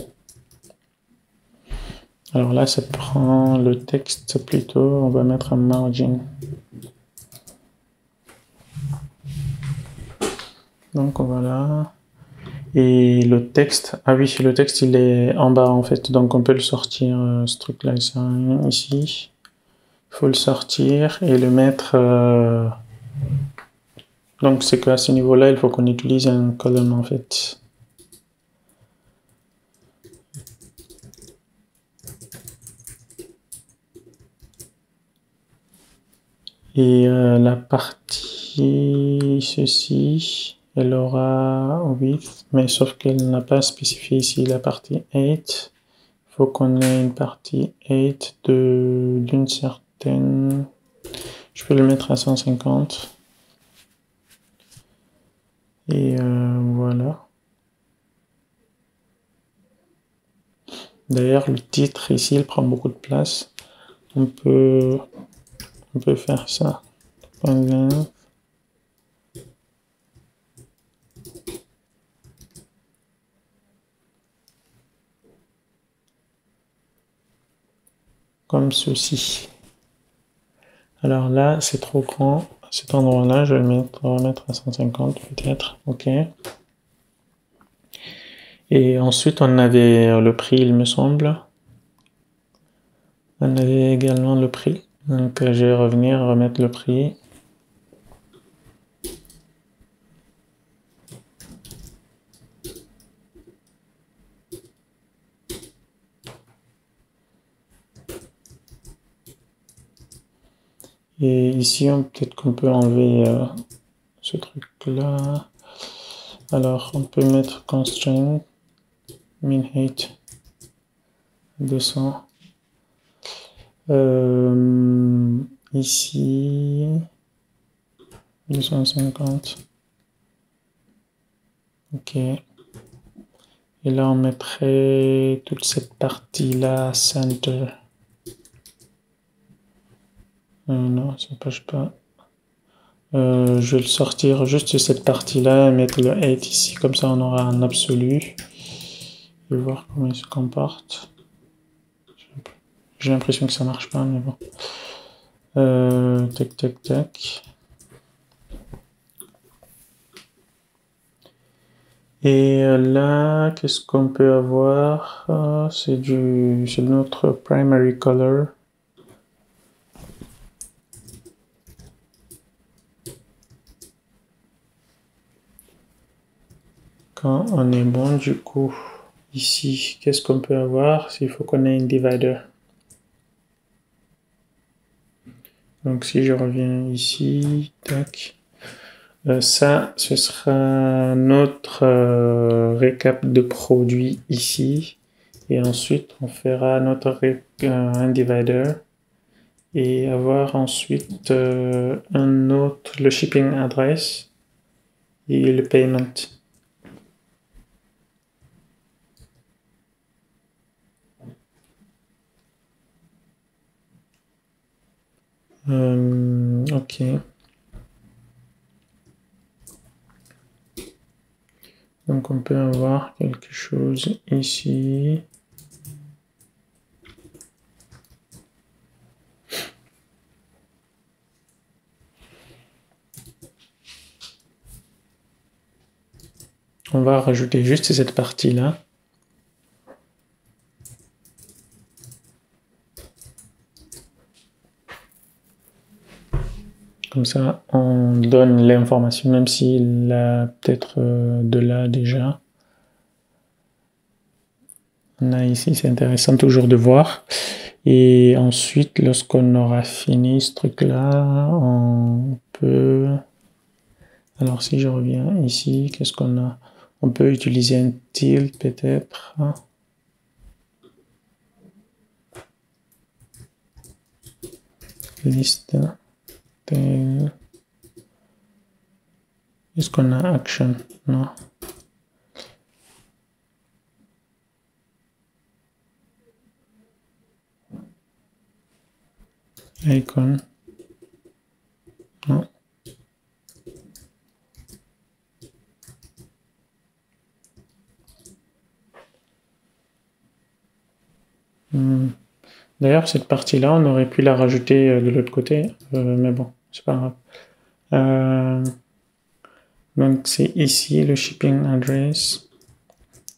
Alors là, ça prend le texte plutôt, on va mettre un margin. Donc voilà. Et le texte, ah oui, le texte il est en bas en fait, donc on peut le sortir, ce truc-là ici. Il faut le sortir et le mettre. Donc c'est qu'à ce niveau-là, il faut qu'on utilise un column en fait. Et la partie ceci, elle aura width, mais sauf qu'elle n'a pas spécifié ici la partie 8. Il faut qu'on ait une partie 8 d'une certaine... Je peux le mettre à 150. Et voilà. D'ailleurs, le titre ici, il prend beaucoup de place. On peut faire ça. Comme ceci. Alors là, c'est trop grand. Cet endroit-là, je vais le remettre à 150 peut-être. Ok. Et ensuite, on avait le prix, il me semble. On avait également le prix. Donc, je vais revenir, remettre le prix. Et ici, peut-être qu'on peut enlever ce truc-là. Alors, on peut mettre constraint min height 200. Ici, 250. Ok. Et là, on mettrait toute cette partie-là, center. Non, ça ne page pas. Je vais le sortir juste cette partie-là et mettre le 8 ici. Comme ça, on aura un absolu. Je vais voir comment il se comporte. J'ai l'impression que ça marche pas, mais bon. Tac, tac, tac. Et là, qu'est-ce qu'on peut avoir? C'est notre primary color. Quand on est bon, du coup, ici, qu'est-ce qu'on peut avoir? Il faut qu'on ait une divider. Donc si je reviens ici, tac. Ça, ce sera notre récap de produits ici. Et ensuite, on fera notre un divider. Et avoir ensuite un autre, le shipping address et le payment. Ok. Donc on peut avoir quelque chose ici. On va rajouter juste cette partie-là. Comme ça, on donne l'information, même s'il a peut-être de là déjà. On a ici, c'est intéressant toujours de voir. Et ensuite, lorsqu'on aura fini ce truc-là, on peut... Alors si je reviens ici, qu'est-ce qu'on a? On peut utiliser un tilt peut-être. Liste. Est-ce qu'on a action? Non. Icon. D'ailleurs, cette partie-là, on aurait pu la rajouter de l'autre côté, mais bon, c'est pas grave. Donc, c'est ici le shipping address.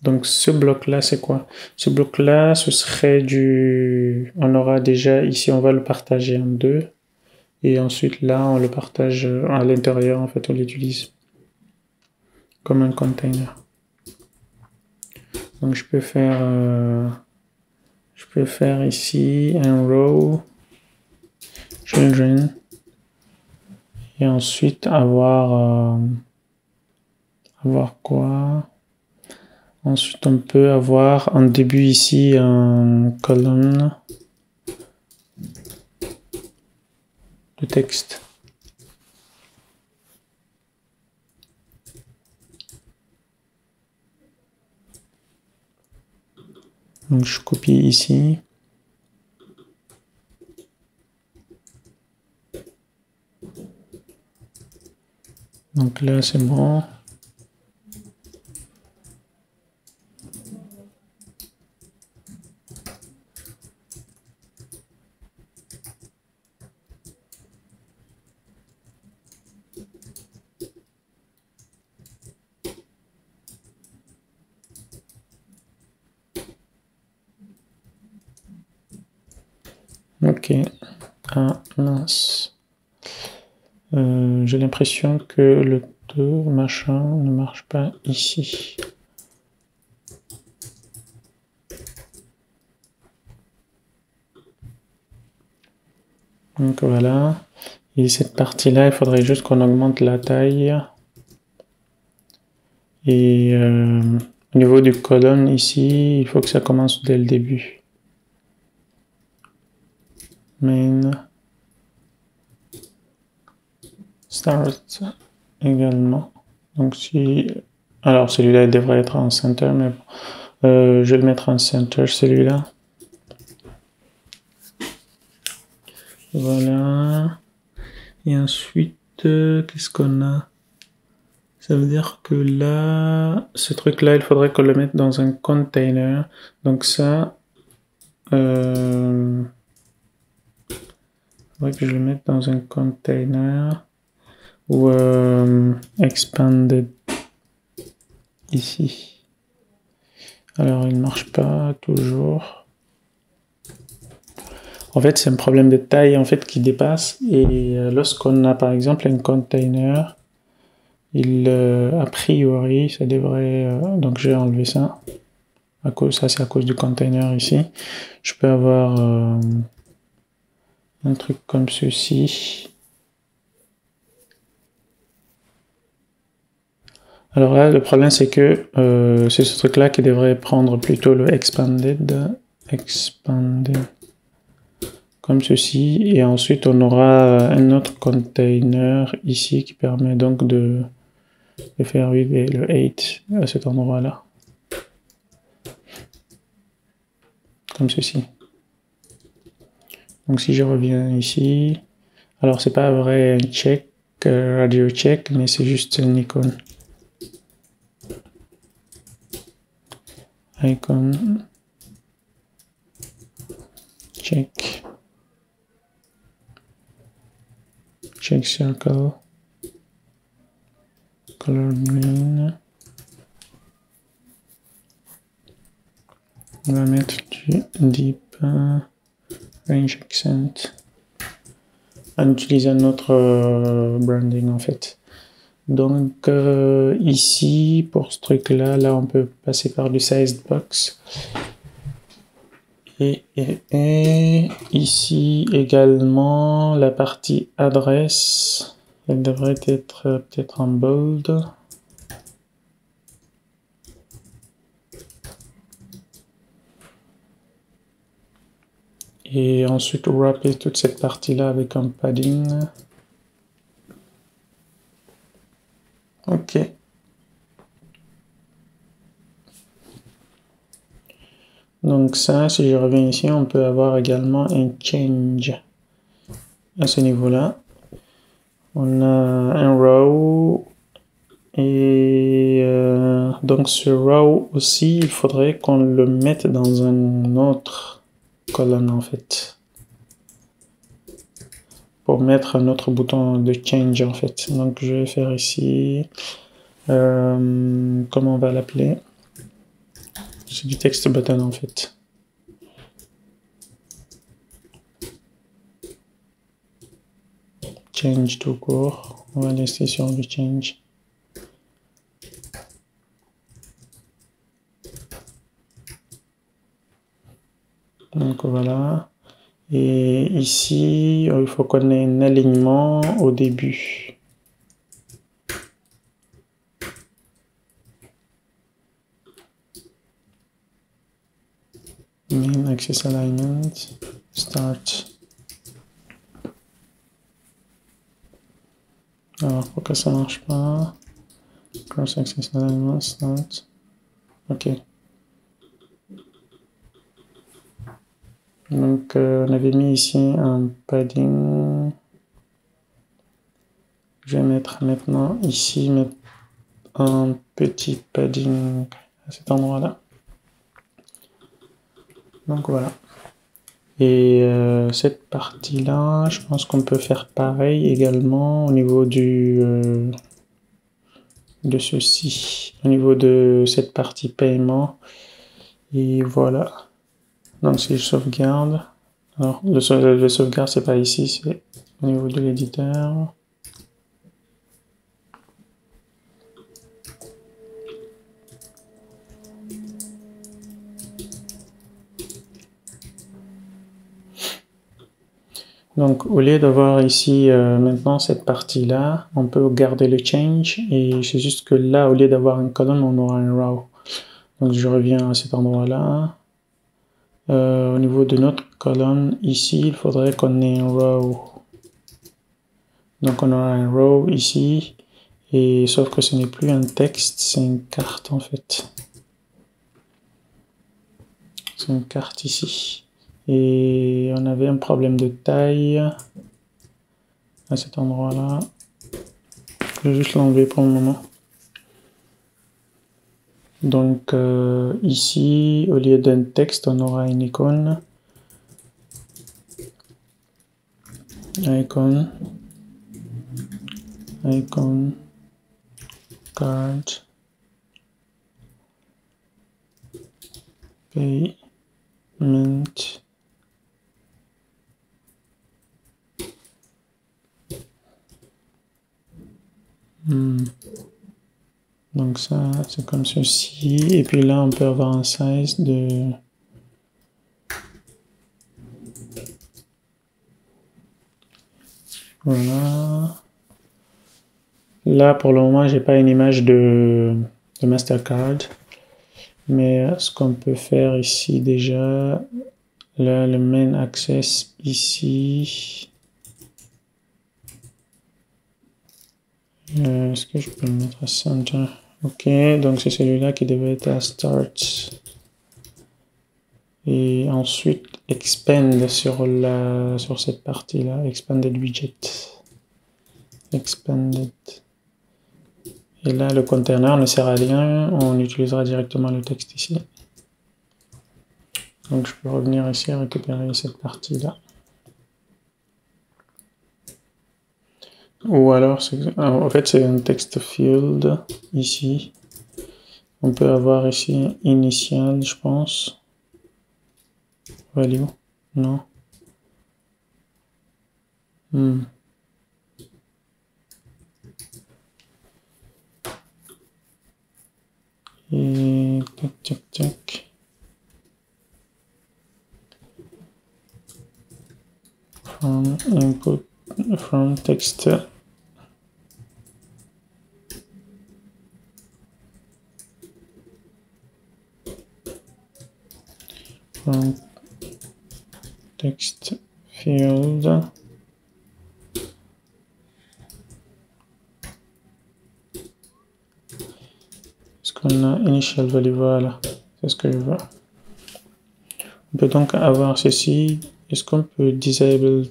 Donc, ce bloc-là, c'est quoi? Ce bloc-là, ce serait du... On aura déjà ici, on va le partager en deux. Et ensuite, là, on le partage à l'intérieur. En fait, on l'utilise comme un container. Donc, je peux faire ici un row children. Et ensuite, avoir quoi? Ensuite, on peut avoir en début ici un colonne de texte. Donc, je copie ici. Donc là, c'est bon. Ok. Ah, mince. J'ai l'impression que le 2 machin ne marche pas ici. Donc voilà. Et cette partie-là, il faudrait juste qu'on augmente la taille. Et au niveau du colonne ici, il faut que ça commence dès le début. Main. Start également. Donc si... Alors celui-là, il devrait être en center, mais bon. Je vais le mettre en center, celui-là. Voilà. Et ensuite, qu'est-ce qu'on a? Ça veut dire que là, ce truc-là, il faudrait qu'on le mette dans un container. Donc ça, il faudrait que je le mette dans un container ou expanded ici. Alors, il ne marche pas toujours. En fait, c'est un problème de taille en fait qui dépasse. Et lorsqu'on a par exemple un container, a priori, ça devrait... donc j'ai enlevé ça. Ça, c'est à cause du container ici. Je peux avoir un truc comme ceci. Alors là, le problème, c'est que c'est ce truc-là qui devrait prendre plutôt le expanded. Comme ceci. Et ensuite, on aura un autre container ici qui permet donc de faire arriver le 8 à cet endroit-là. Comme ceci. Donc si je reviens ici, alors c'est pas vrai un check, radio check, mais c'est juste une icône. Icon, check, check circle, color green. On va mettre du deep range accent en utilisant notre branding en fait. Donc ici pour ce truc là, on peut passer par du sized box. Et ici également la partie adresse, elle devrait être peut-être en bold. Et ensuite wrapper toute cette partie-là avec un padding. Ok. Donc ça, si je reviens ici, on peut avoir également un change à ce niveau-là. On a un row et donc ce row aussi, il faudrait qu'on le mette dans un autre colonne en fait. Pour mettre notre bouton de change en fait. Donc je vais faire ici, comment on va l'appeler? C'est du text button en fait. Change tout court, on va laisser sur le change. Donc voilà. Et ici, il faut qu'on ait un alignement au début. Main Access Alignment, Start. Alors, pourquoi ça marche pas? Cross Access Alignment, Start. Ok. Donc, on avait mis ici un padding. Je vais mettre maintenant ici un petit padding à cet endroit-là. Donc voilà. Et cette partie-là, je pense qu'on peut faire pareil également au niveau de ceci, au niveau de cette partie paiement. Et voilà. Donc si je sauvegarde, alors le sauvegarde c'est pas ici, c'est au niveau de l'éditeur. Donc au lieu d'avoir ici maintenant cette partie-là, on peut garder le change et c'est juste que là, au lieu d'avoir une colonne, on aura un row. Donc je reviens à cet endroit-là. Au niveau de notre colonne, ici, il faudrait qu'on ait un row. Donc on aura un row ici, et sauf que ce n'est plus un texte, c'est une carte en fait. C'est une carte ici. Et on avait un problème de taille à cet endroit-là. Je vais juste l'enlever pour le moment. Donc ici, au lieu d'un texte, on aura une icône. Icon, card, payment. Donc ça, c'est comme ceci. Et puis là, on peut avoir un size de... Voilà. Là, pour le moment, j'ai pas une image de Mastercard. Mais ce qu'on peut faire ici déjà, là, le main access ici. Est-ce que je peux le mettre à center? Ok, donc c'est celui-là qui devait être à start. Et ensuite expand sur cette partie-là, expanded widget. Expanded. Et là, le container ne sert à rien, on utilisera directement le texte ici. Donc je peux revenir ici et récupérer cette partie-là. Ou alors, en fait, c'est un text field ici. On peut avoir ici initial, je pense. Value, non. Et tac. From input, from text. From text field. Est-ce qu'on a initial value? Voilà, c'est ce que je veux. On peut donc avoir ceci. Est-ce qu'on peut disable?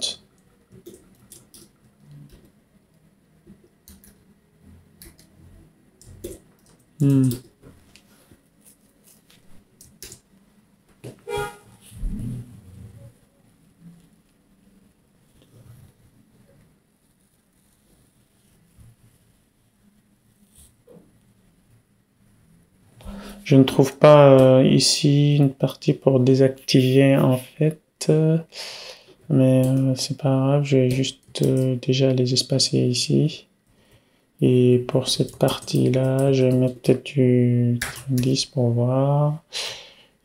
Je ne trouve pas ici une partie pour désactiver en fait, mais c'est pas grave, je vais juste déjà les espacer ici. Et pour cette partie-là, je vais mettre peut-être du 10 pour voir.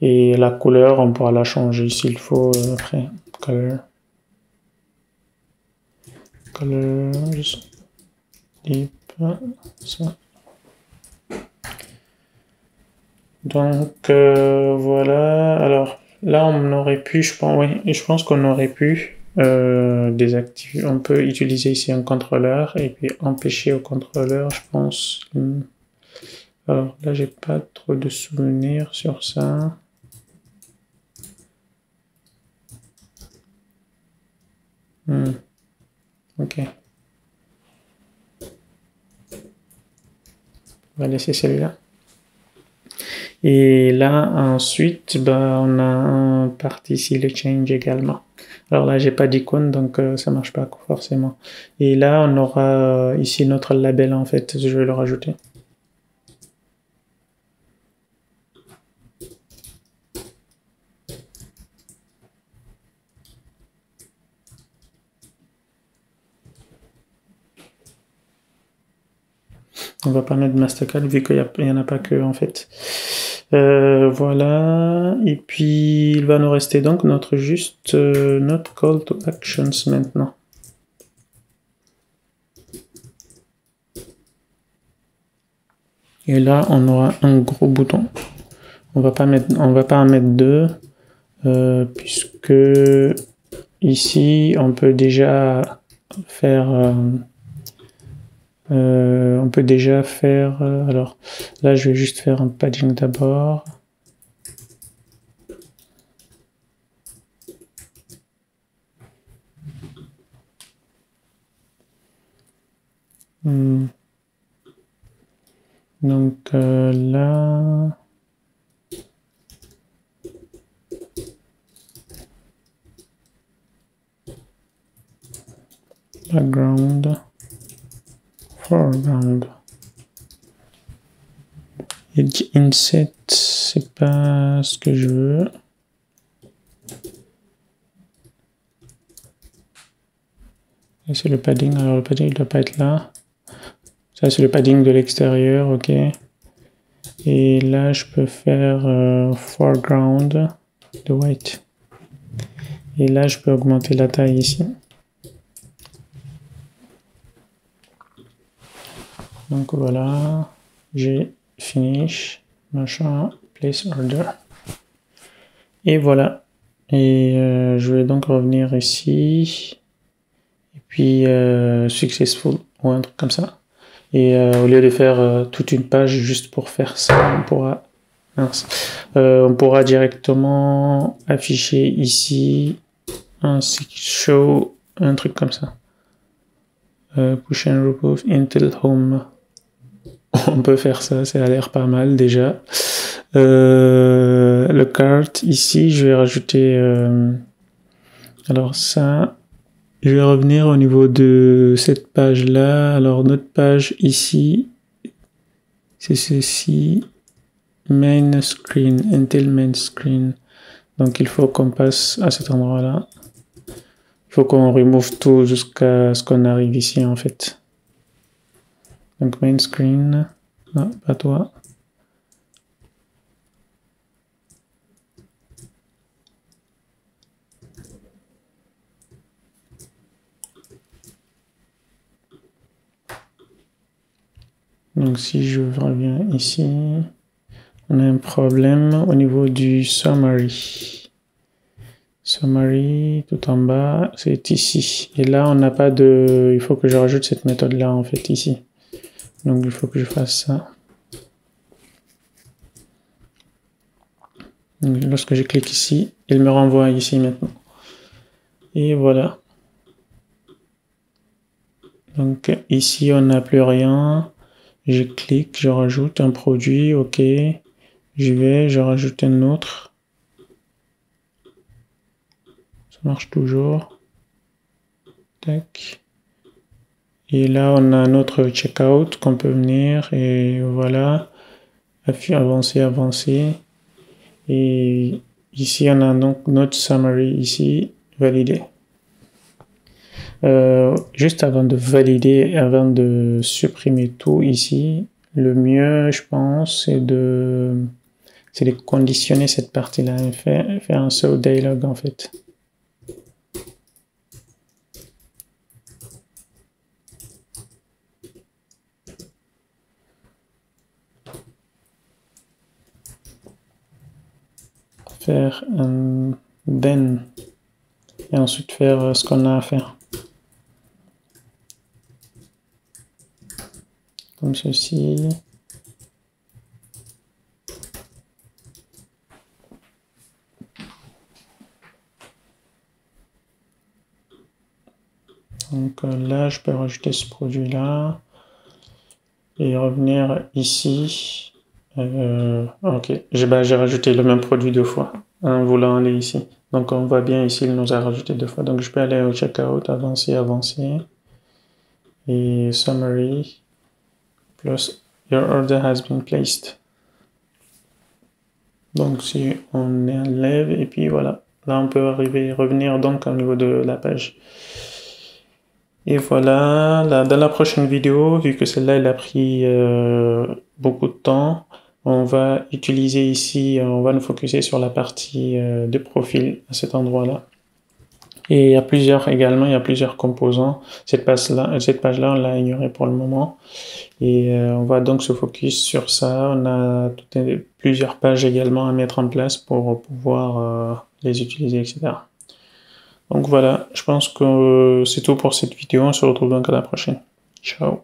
Et la couleur, on pourra la changer s'il faut après. Colors, deep, ça. Donc voilà, alors là on aurait pu, je pense, oui, je pense qu'on aurait pu désactiver, on peut utiliser ici un contrôleur et puis empêcher au contrôleur, je pense. Alors là j'ai pas trop de souvenirs sur ça. Ok. On va laisser celui-là. Et là, ensuite, bah, on a un parti ici, le change également. Alors là, j'ai pas d'icône, donc ça marche pas forcément. Et là, on aura ici notre label, en fait. Je vais le rajouter. On va pas mettre Mastercard vu qu'il n'y en a pas que, en fait. Voilà, et puis il va nous rester donc notre call to actions maintenant. Et là, on aura un gros bouton. On va pas en mettre deux, puisque ici, on peut déjà faire... alors là, je vais juste faire un padding d'abord. Donc là... Background, foreground. Et inset, c'est pas ce que je veux. Et c'est le padding, alors le padding ne doit pas être là. Ça c'est le padding de l'extérieur, ok. Et là je peux faire foreground de white. Et là je peux augmenter la taille ici. Donc voilà, j'ai finish, machin, place order. Et voilà. Et je vais donc revenir ici. Et puis successful ou un truc comme ça. Et au lieu de faire toute une page juste pour faire ça, on pourra directement afficher ici un show, un truc comme ça. Push and remove until home. On peut faire ça, ça a l'air pas mal déjà. Le cart ici, je vais rajouter. Alors ça, je vais revenir au niveau de cette page là. Alors notre page ici, c'est ceci. Main screen, until main screen. Donc il faut qu'on passe à cet endroit là. Il faut qu'on remove tout jusqu'à ce qu'on arrive ici en fait. Donc main screen, non, pas toi. Donc si je reviens ici, on a un problème au niveau du summary. Summary, tout en bas, c'est ici. Et là, on n'a pas de... Il faut que je rajoute cette méthode-là, en fait, ici. Donc, il faut que je fasse ça. Donc, lorsque je clique ici, il me renvoie ici maintenant. Et voilà. Donc, ici, on n'a plus rien. Je clique, je rajoute un produit, ok. J'y vais, je rajoute un autre. Ça marche toujours. Tac. Et là, on a un autre checkout qu'on peut venir et voilà. avancer. Et ici, on a donc notre summary ici, validé. Juste avant de valider, avant de supprimer tout ici, le mieux, je pense, c'est de conditionner cette partie-là, faire un show dialog en fait. Faire un then et ensuite faire ce qu'on a à faire. Comme ceci. Donc là, je peux rajouter ce produit-là et revenir ici. Ok, j'ai rajouté le même produit 2 fois en voulant aller ici. Donc on voit bien ici, il nous a rajouté 2 fois. Donc je peux aller au checkout, avancer. Et summary, plus your order has been placed. Donc si on enlève, et puis voilà. Là on peut revenir donc au niveau de la page. Et voilà, là, dans la prochaine vidéo, vu que celle-là elle a pris beaucoup de temps, on va utiliser ici, on va nous focuser sur la partie de profil à cet endroit-là. Et il y a plusieurs composants. Cette page-là, on l'a ignorée pour le moment. Et on va donc se focus sur ça. On a plusieurs pages également à mettre en place pour pouvoir les utiliser, etc. Donc voilà, je pense que c'est tout pour cette vidéo. On se retrouve donc à la prochaine. Ciao.